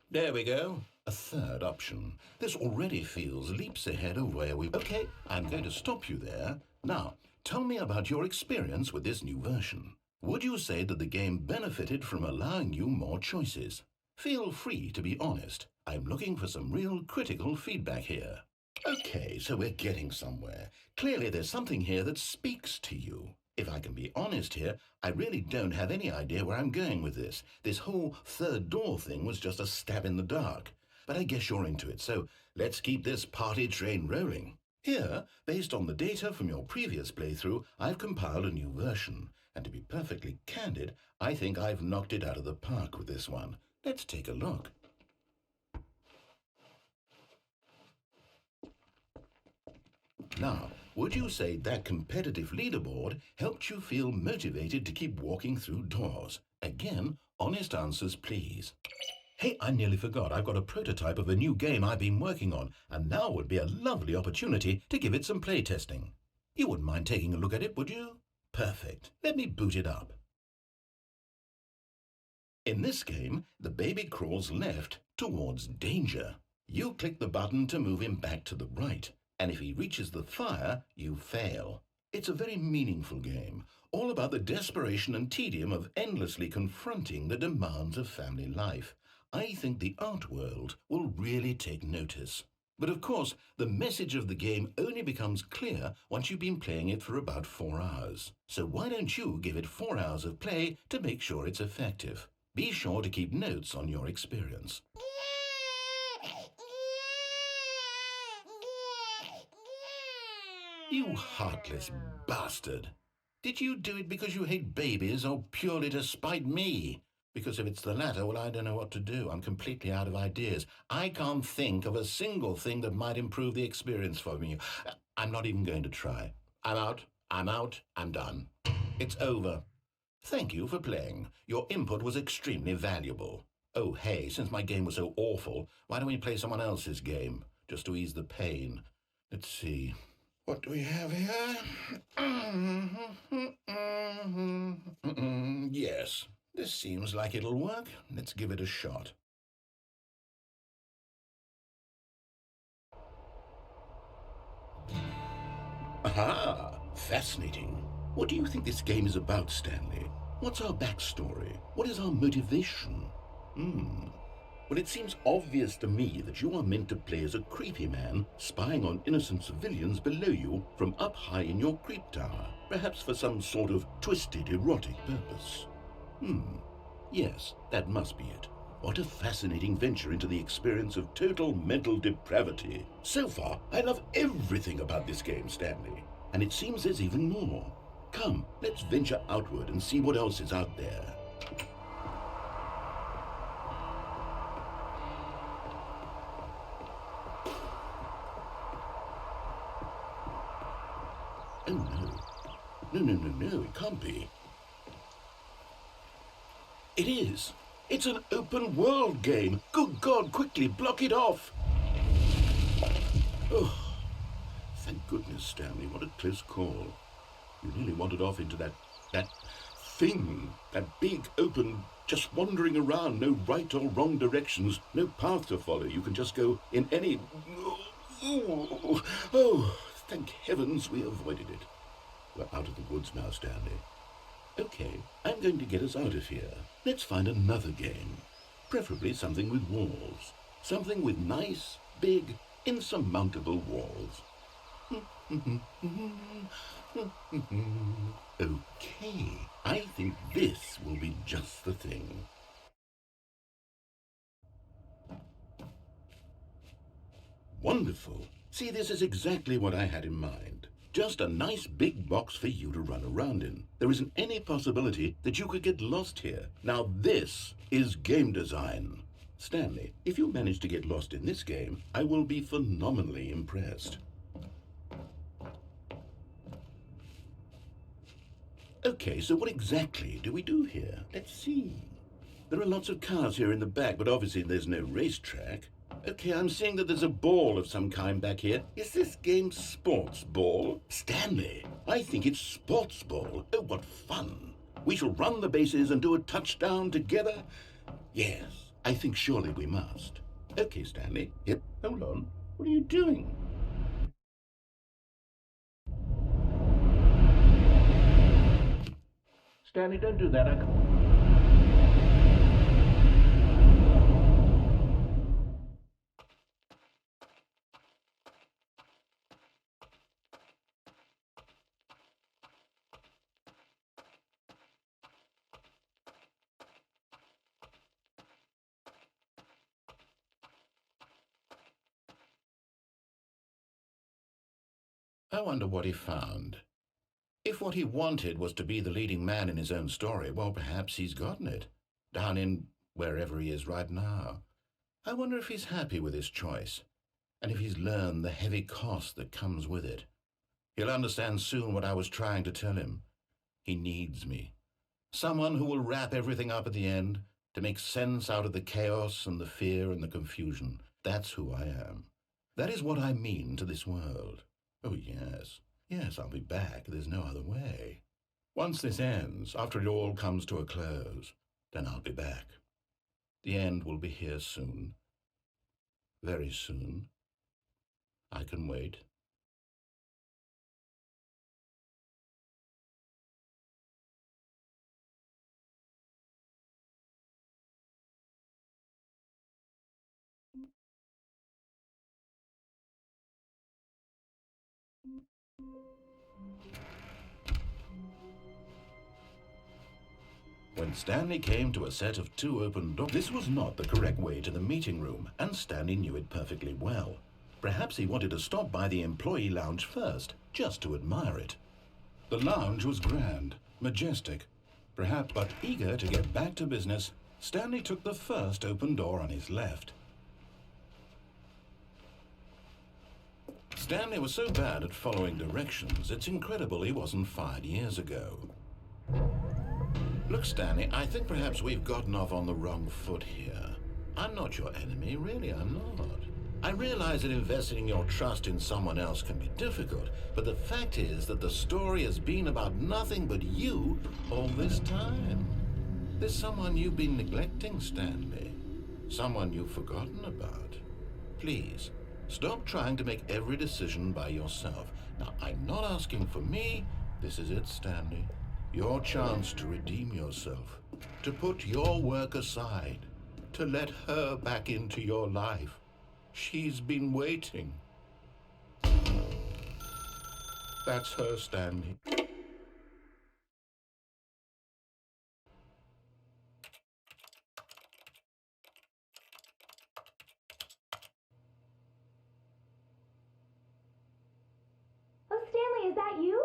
There we go. A third option. This already feels leaps ahead of where we... Okay, I'm going to stop you there. Now, tell me about your experience with this new version. Would you say that the game benefited from allowing you more choices? Feel free to be honest. I'm looking for some real critical feedback here. Okay, so we're getting somewhere. Clearly there's something here that speaks to you. If I can be honest here, I really don't have any idea where I'm going with this. This whole third door thing was just a stab in the dark. But I guess you're into it, so let's keep this party train rolling. Here, based on the data from your previous playthrough, I've compiled a new version. And to be perfectly candid, I think I've knocked it out of the park with this one. Let's take a look. Now, would you say that competitive leaderboard helped you feel motivated to keep walking through doors? Again, honest answers, please. Hey, I nearly forgot. I've got a prototype of a new game I've been working on, and now would be a lovely opportunity to give it some playtesting. You wouldn't mind taking a look at it, would you? Perfect. Let me boot it up. In this game, the baby crawls left towards danger. You click the button to move him back to the right, and if he reaches the fire, you fail. It's a very meaningful game, all about the desperation and tedium of endlessly confronting the demands of family life. I think the art world will really take notice. But of course, the message of the game only becomes clear once you've been playing it for about 4 hours. So why don't you give it 4 hours of play to make sure it's effective? Be sure to keep notes on your experience. You heartless bastard! Did you do it because you hate babies or purely to spite me? Because if it's the latter, well, I don't know what to do. I'm completely out of ideas. I can't think of a single thing that might improve the experience for me. I'm not even going to try. I'm out, I'm done. It's over. Thank you for playing. Your input was extremely valuable. Oh, hey, since my game was so awful, why don't we play someone else's game, just to ease the pain? Let's see. What do we have here? Yes. This seems like it'll work. Let's give it a shot. Aha! Fascinating. What do you think this game is about, Stanley? What's our backstory? What is our motivation? Well, it seems obvious to me that you are meant to play as a creepy man spying on innocent civilians below you from up high in your creep tower, perhaps for some sort of twisted erotic purpose. Yes, that must be it. What a fascinating venture into the experience of total mental depravity. So far, I love everything about this game, Stanley. And it seems there's even more. Come, let's venture outward and see what else is out there. Oh no. No, it can't be. It is. It's an open world game. Good God, quickly block it off. Oh, thank goodness, Stanley. What a close call. You nearly wandered off into that thing. That big, open, just wandering around. No right or wrong directions. No path to follow. You can just go in any... Oh, thank heavens we avoided it. We're out of the woods now, Stanley. Okay, I'm going to get us out of here. Let's find another game. Preferably something with walls. Something with nice, big, insurmountable walls. Okay, I think this will be just the thing. Wonderful. See, this is exactly what I had in mind. Just a nice big box for you to run around in. There isn't any possibility that you could get lost here. Now this is game design. Stanley, if you manage to get lost in this game, I will be phenomenally impressed. Okay, so what exactly do we do here? Let's see. There are lots of cars here in the back, but obviously there's no racetrack. Okay, I'm seeing that there's a ball of some kind back here. Is this game sports ball? Stanley, I think it's sports ball. Oh, what fun. We shall run the bases and do a touchdown together. Yes, I think surely we must. Okay, Stanley. Yep, hold on. What are you doing? Stanley, don't do that. I wonder what he found. If what he wanted was to be the leading man in his own story, well, perhaps he's gotten it. Down in wherever he is right now. I wonder if he's happy with his choice, and if he's learned the heavy cost that comes with it. He'll understand soon what I was trying to tell him. He needs me. Someone who will wrap everything up at the end, to make sense out of the chaos and the fear and the confusion. That's who I am. That is what I mean to this world. Oh, yes. Yes, I'll be back. There's no other way. Once this ends, after it all comes to a close, then I'll be back. The end will be here soon. Very soon. I can wait. When Stanley came to a set of 2 open doors, this was not the correct way to the meeting room, and Stanley knew it perfectly well. Perhaps he wanted to stop by the employee lounge first, just to admire it. The lounge was grand, majestic, perhaps, but eager to get back to business, Stanley took the first open door on his left. Stanley was so bad at following directions, it's incredible he wasn't fired years ago. Look, Stanley, I think perhaps we've gotten off on the wrong foot here. I'm not your enemy, really, I'm not. I realize that investing your trust in someone else can be difficult, but the fact is that the story has been about nothing but you all this time. There's someone you've been neglecting, Stanley. Someone you've forgotten about. Please, stop trying to make every decision by yourself. Now, I'm not asking for me. This is it, Stanley. Your chance to redeem yourself, to put your work aside, to let her back into your life. She's been waiting. That's her, Stanley. Oh, Stanley, is that you?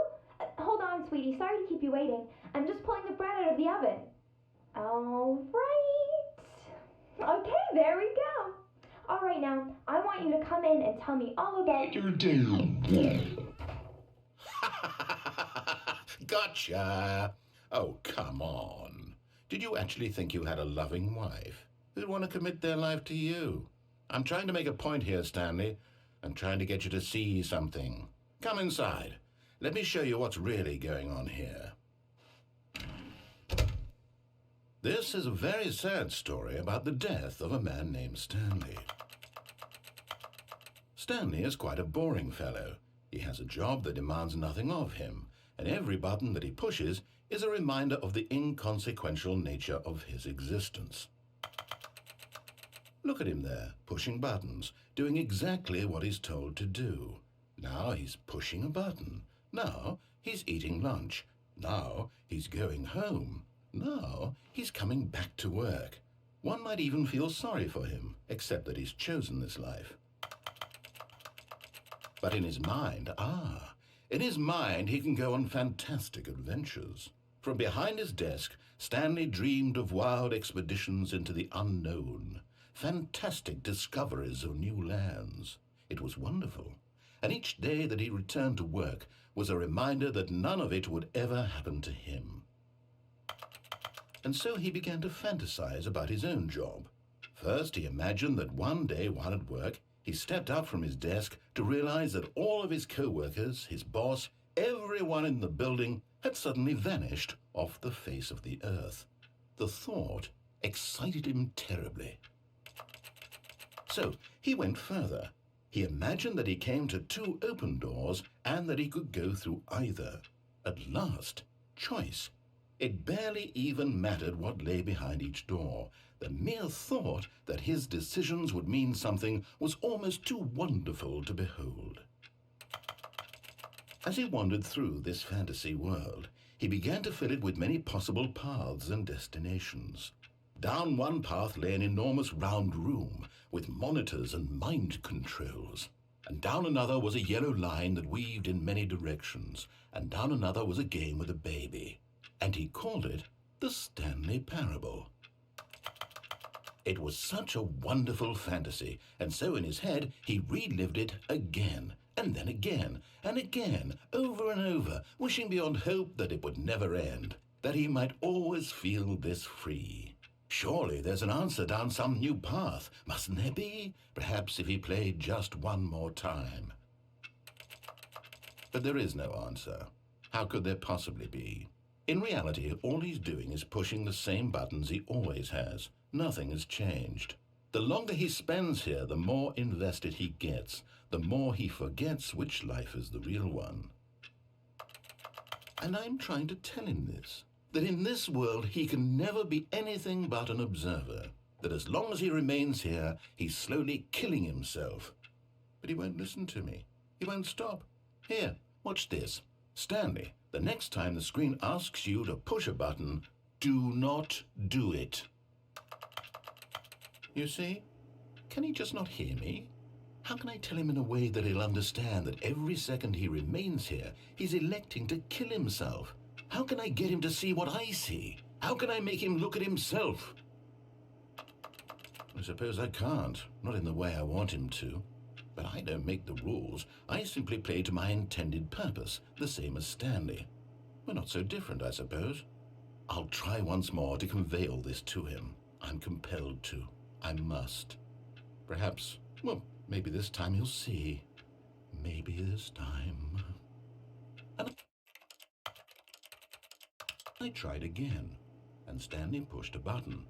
Hold on, sweetie. Sorry to keep you waiting. I'm just pulling the bread out of the oven. All right. Okay, there we go. All right, now, I want you to come in and tell me all about your day. Gotcha. Oh, come on. Did you actually think you had a loving wife who'd want to commit their life to you? I'm trying to make a point here, Stanley. I'm trying to get you to see something. Come inside. Let me show you what's really going on here. This is a very sad story about the death of a man named Stanley. Stanley is quite a boring fellow. He has a job that demands nothing of him, and every button that he pushes is a reminder of the inconsequential nature of his existence. Look at him there, pushing buttons, doing exactly what he's told to do. Now he's pushing a button. Now he's eating lunch. Now he's going home. Now he's coming back to work. One might even feel sorry for him, except that he's chosen this life. But in his mind, he can go on fantastic adventures. From behind his desk, Stanley dreamed of wild expeditions into the unknown, fantastic discoveries of new lands. It was wonderful. and each day that he returned to work was a reminder that none of it would ever happen to him. And so he began to fantasize about his own job. First, he imagined that one day while at work, he stepped up from his desk to realize that all of his co-workers, his boss, everyone in the building had suddenly vanished off the face of the earth. The thought excited him terribly. So he went further. He imagined that he came to two open doors and that he could go through either. At last, choice. It barely even mattered what lay behind each door. The mere thought that his decisions would mean something was almost too wonderful to behold. As he wandered through this fantasy world, he began to fill it with many possible paths and destinations. Down one path lay an enormous round room with monitors and mind controls. And down another was a yellow line that weaved in many directions. And down another was a game with a baby. And he called it the Stanley Parable. It was such a wonderful fantasy, and so in his head he relived it again, and then again, and again, over and over, wishing beyond hope that it would never end, that he might always feel this free. Surely there's an answer down some new path, mustn't there be? Perhaps if he played just one more time. But there is no answer. How could there possibly be? In reality, all he's doing is pushing the same buttons he always has. Nothing has changed. The longer he spends here, the more invested he gets, the more he forgets which life is the real one. And I'm trying to tell him this, that in this world he can never be anything but an observer, that as long as he remains here, he's slowly killing himself. But he won't listen to me. He won't stop. Here, watch this. Stanley, the next time the screen asks you to push a button, do not do it. You see? Can he just not hear me? How can I tell him in a way that he'll understand that every second he remains here, he's electing to kill himself? How can I get him to see what I see? How can I make him look at himself? I suppose I can't, not in the way I want him to. But I don't make the rules. I simply play to my intended purpose, the same as Stanley. We're not so different, I suppose. I'll try once more to convey all this to him. I'm compelled to. I must. Perhaps, well, maybe this time he'll see. Maybe this time. And I tried again, and Stanley pushed a button.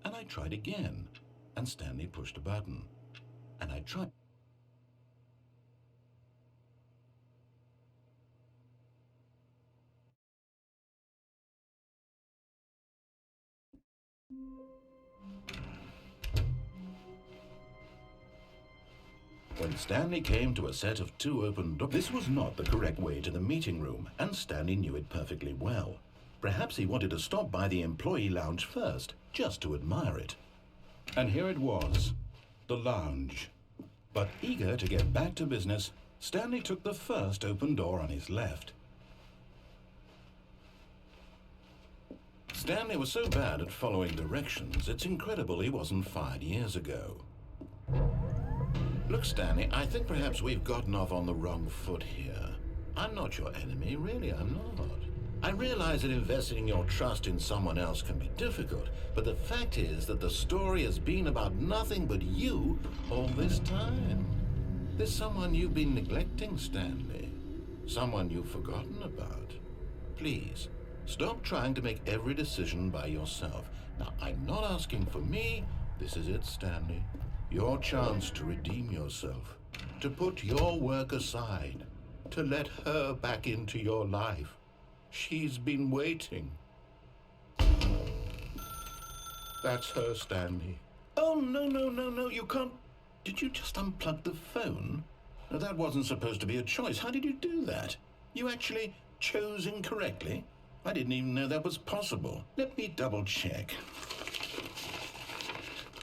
And I tried again, and Stanley pushed a button. And I tried. When Stanley came to a set of two open doors, this was not the correct way to the meeting room, and Stanley knew it perfectly well. Perhaps he wanted to stop by the employee lounge first, just to admire it. And here it was, the lounge. But eager to get back to business, Stanley took the first open door on his left. Stanley was so bad at following directions, it's incredible he wasn't fired years ago. Look, Stanley, I think perhaps we've gotten off on the wrong foot here. I'm not your enemy, really, I'm not. I realize that investing your trust in someone else can be difficult, but the fact is that the story has been about nothing but you all this time. There's someone you've been neglecting, Stanley. Someone you've forgotten about. Please, stop trying to make every decision by yourself. Now, I'm not asking for me. This is it, Stanley. Your chance to redeem yourself, to put your work aside, to let her back into your life. She's been waiting. That's her, Stanley. Oh, no, you can't. Did you just unplug the phone? No, that wasn't supposed to be a choice. How did you do that? You actually chose incorrectly? I didn't even know that was possible. Let me double check.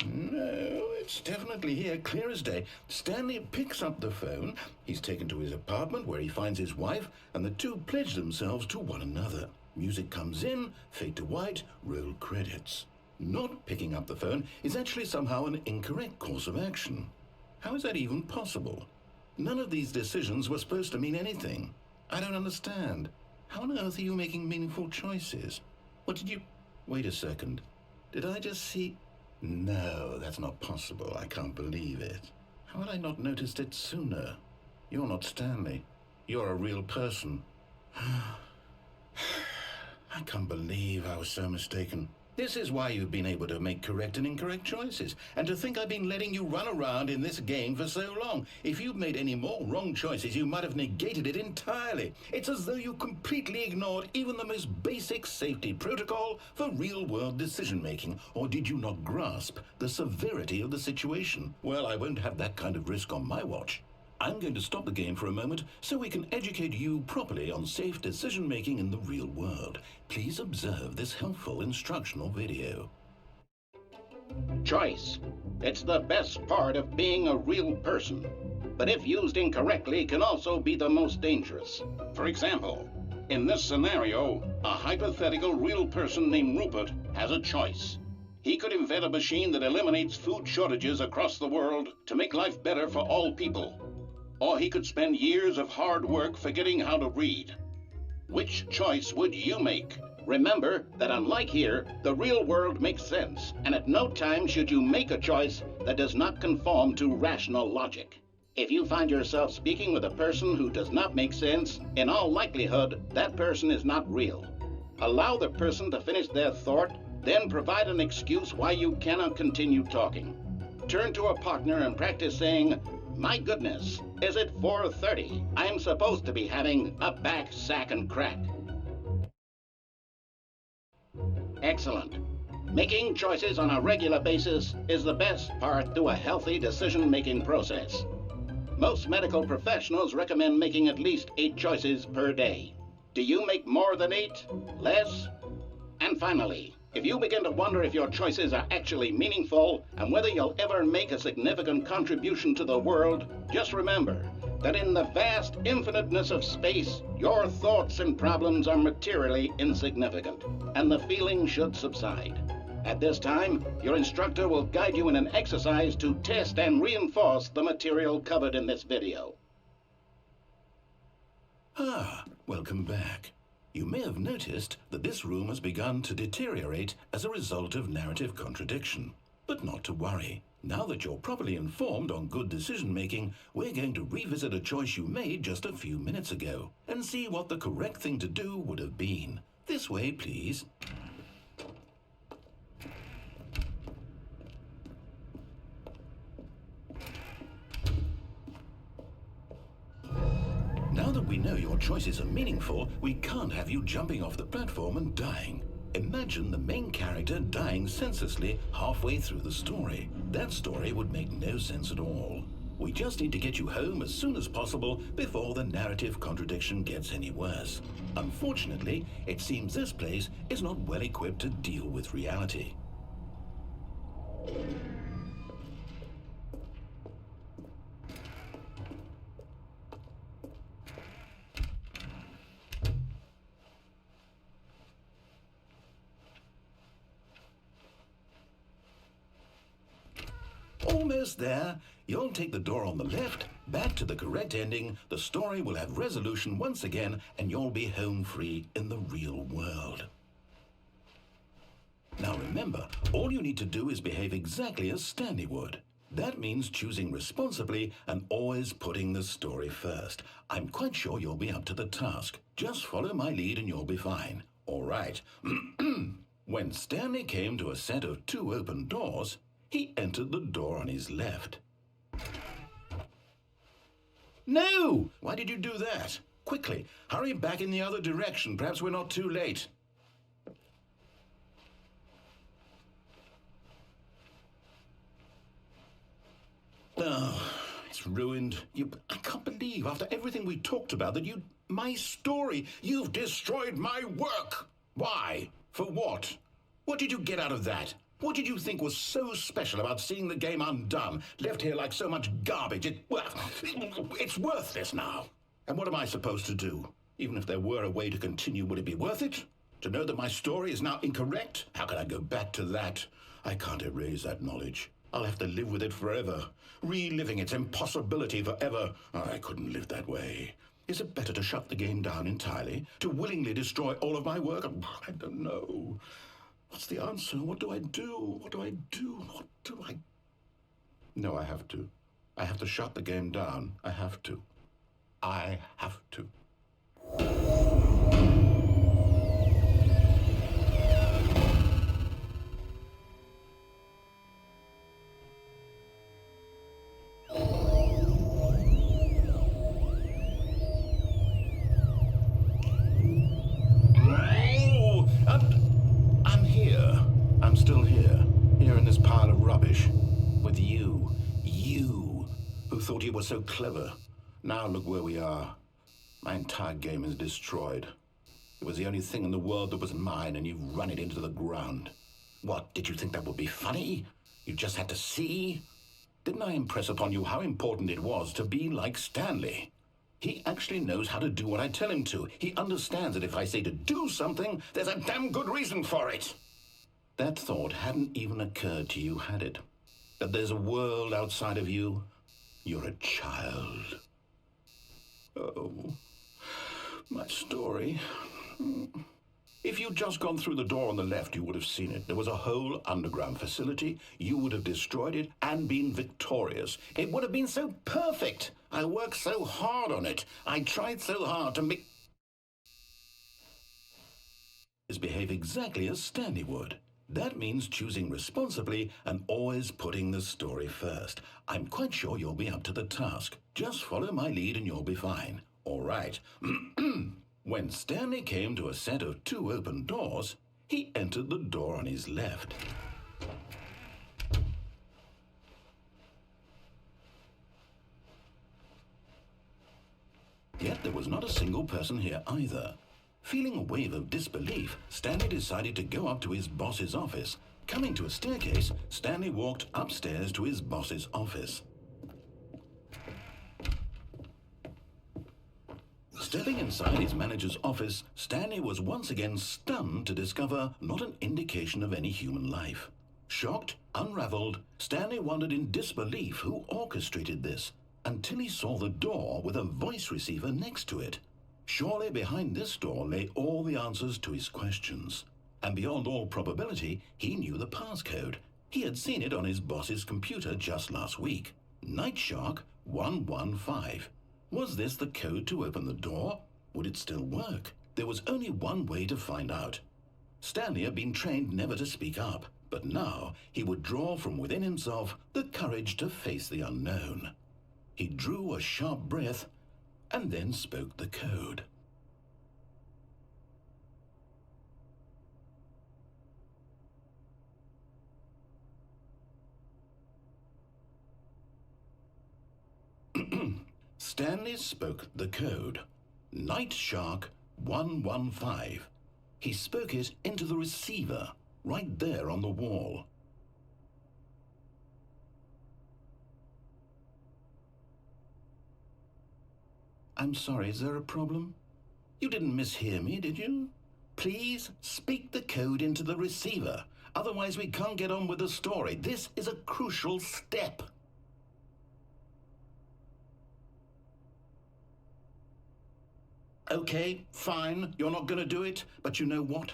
No, it's definitely here, clear as day. Stanley picks up the phone. He's taken to his apartment where he finds his wife, and the two pledge themselves to one another. Music comes in, fade to white, roll credits. Not picking up the phone is actually somehow an incorrect course of action. How is that even possible? None of these decisions were supposed to mean anything. I don't understand. How on earth are you making meaningful choices? What did you... Wait a second. Did I just see... No, that's not possible. I can't believe it. How had I not noticed it sooner? You're not Stanley. You're a real person. I can't believe I was so mistaken. This is why you've been able to make correct and incorrect choices. And to think I've been letting you run around in this game for so long. If you'd made any more wrong choices, you might have negated it entirely. It's as though you completely ignored even the most basic safety protocol for real-world decision-making. Or did you not grasp the severity of the situation? Well, I won't have that kind of risk on my watch. I'm going to stop the game for a moment so we can educate you properly on safe decision-making in the real world. Please observe this helpful instructional video. Choice. It's the best part of being a real person. But if used incorrectly, can also be the most dangerous. For example, in this scenario, a hypothetical real person named Rupert has a choice. He could invent a machine that eliminates food shortages across the world to make life better for all people. Or he could spend years of hard work forgetting how to read. Which choice would you make? Remember that unlike here, the real world makes sense, and at no time should you make a choice that does not conform to rational logic. If you find yourself speaking with a person who does not make sense, in all likelihood, that person is not real. Allow the person to finish their thought, then provide an excuse why you cannot continue talking. Turn to a partner and practice saying, "My goodness, is it 4:30? I'm supposed to be having a back, sack, and crack." Excellent. Making choices on a regular basis is the best part to a healthy decision-making process. Most medical professionals recommend making at least 8 choices per day. Do you make more than 8? Less? And finally, if you begin to wonder if your choices are actually meaningful and whether you'll ever make a significant contribution to the world, just remember that in the vast infiniteness of space, your thoughts and problems are materially insignificant, and the feeling should subside. At this time, your instructor will guide you in an exercise to test and reinforce the material covered in this video. Welcome back. You may have noticed that this room has begun to deteriorate as a result of narrative contradiction. But not to worry. Now that you're properly informed on good decision-making, we're going to revisit a choice you made just a few minutes ago and see what the correct thing to do would have been. This way, please. Now that we know your choices are meaningful, we can't have you jumping off the platform and dying. Imagine the main character dying senselessly halfway through the story. That story would make no sense at all. We just need to get you home as soon as possible before the narrative contradiction gets any worse. Unfortunately, it seems this place is not well equipped to deal with reality. Almost there. You'll take the door on the left, back to the correct ending, the story will have resolution once again, and you'll be home free in the real world. Now remember, all you need to do is behave exactly as Stanley would. That means choosing responsibly and always putting the story first. I'm quite sure you'll be up to the task. Just follow my lead and you'll be fine. All right. When Stanley came to a set of 2 open doors, he entered the door on his left. No! Why did you do that? Quickly, hurry back in the other direction. Perhaps we're not too late. Oh, it's ruined. I can't believe, after everything we talked about, that my story, you've destroyed my work. Why? For what? What did you get out of that? What did you think was so special about seeing the game undone, left here like so much garbage? It's worthless now. And what am I supposed to do? Even if there were a way to continue, would it be worth it? To know that my story is now incorrect? How can I go back to that? I can't erase that knowledge. I'll have to live with it forever, reliving its impossibility forever. I couldn't live that way. Is it better to shut the game down entirely? To willingly destroy all of my work? I don't know. What's the answer? What do I do? What do I do? What do I... No, I have to. I have to shut the game down. I have to. I have to. I'm here. I'm still here. Here in this pile of rubbish. With you. You. Who thought you were so clever. Now look where we are. My entire game is destroyed. It was the only thing in the world that was mine, and you've run it into the ground. What, did you think that would be funny? You just had to see? Didn't I impress upon you how important it was to be like Stanley? He actually knows how to do what I tell him to. He understands that if I say to do something, there's a damn good reason for it. That thought hadn't even occurred to you, had it? That there's a world outside of you? You're a child. Oh, my story. If you'd just gone through the door on the left, you would have seen it. There was a whole underground facility. You would have destroyed it and been victorious. It would have been so perfect. I worked so hard on it. I tried so hard to make... behave exactly as Stanley would. That means choosing responsibly and always putting the story first. I'm quite sure you'll be up to the task. Just follow my lead and you'll be fine. All right. When Stanley came to a set of 2 open doors, he entered the door on his left. Yet there was not a single person here either. Feeling a wave of disbelief, Stanley decided to go up to his boss's office. Coming to a staircase, Stanley walked upstairs to his boss's office. Stepping inside his manager's office, Stanley was once again stunned to discover not an indication of any human life. Shocked, unraveled, Stanley wondered in disbelief who orchestrated this, until he saw the door with a voice receiver next to it. Surely behind this door lay all the answers to his questions. And beyond all probability, he knew the passcode. He had seen it on his boss's computer just last week. Nightshark 115. Was this the code to open the door? Would it still work? There was only one way to find out. Stanley had been trained never to speak up, but now he would draw from within himself the courage to face the unknown. He drew a sharp breath and then spoke the code. Stanley spoke the code. Nightshark 115. He spoke it into the receiver, right there on the wall. I'm sorry, is there a problem? You didn't mishear me, did you? Please speak the code into the receiver. Otherwise we can't get on with the story. This is a crucial step. Okay, fine, you're not going to do it, but you know what?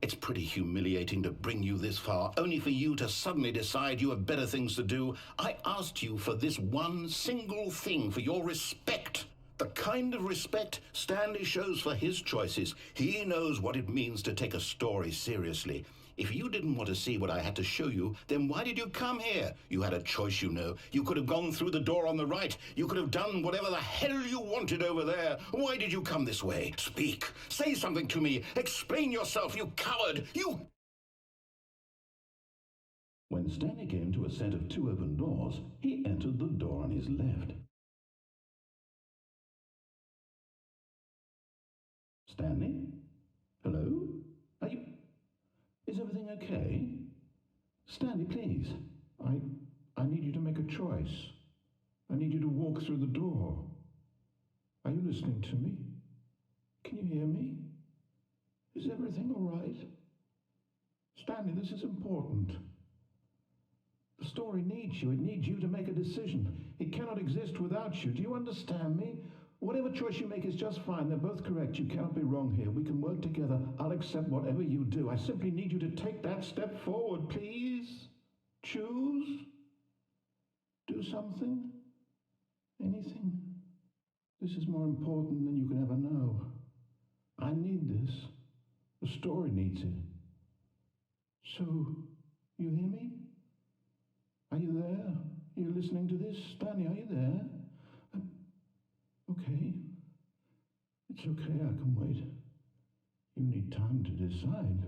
It's pretty humiliating to bring you this far, only for you to suddenly decide you have better things to do. I asked you for this one single thing, for your respect. The kind of respect Stanley shows for his choices. He knows what it means to take a story seriously. If you didn't want to see what I had to show you, then why did you come here? You had a choice, you know. You could have gone through the door on the right. You could have done whatever the hell you wanted over there. Why did you come this way? Speak. Say something to me. Explain yourself, you coward. You... When Stanley came to a set of 2 open doors, he entered the door on his left. Stanley? Hello? Are you... Is everything okay? Stanley, please. I need you to make a choice. I need you to walk through the door. Are you listening to me? Can you hear me? Is everything all right? Stanley, this is important. The story needs you. It needs you to make a decision. It cannot exist without you. Do you understand me? Whatever choice you make is just fine. They're both correct. You cannot be wrong here. We can work together. I'll accept whatever you do. I simply need you to take that step forward, please. Choose. Do something. Anything. This is more important than you can ever know. I need this. The story needs it. So, you hear me? Are you there? Are you listening to this? Stanley, are you there? Okay. It's okay, I can wait. You need time to decide.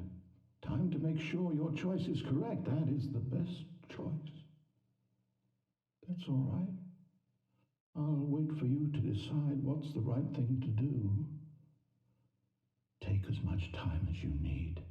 Time to make sure your choice is correct. That is the best choice. That's all right. I'll wait for you to decide what's the right thing to do. Take as much time as you need.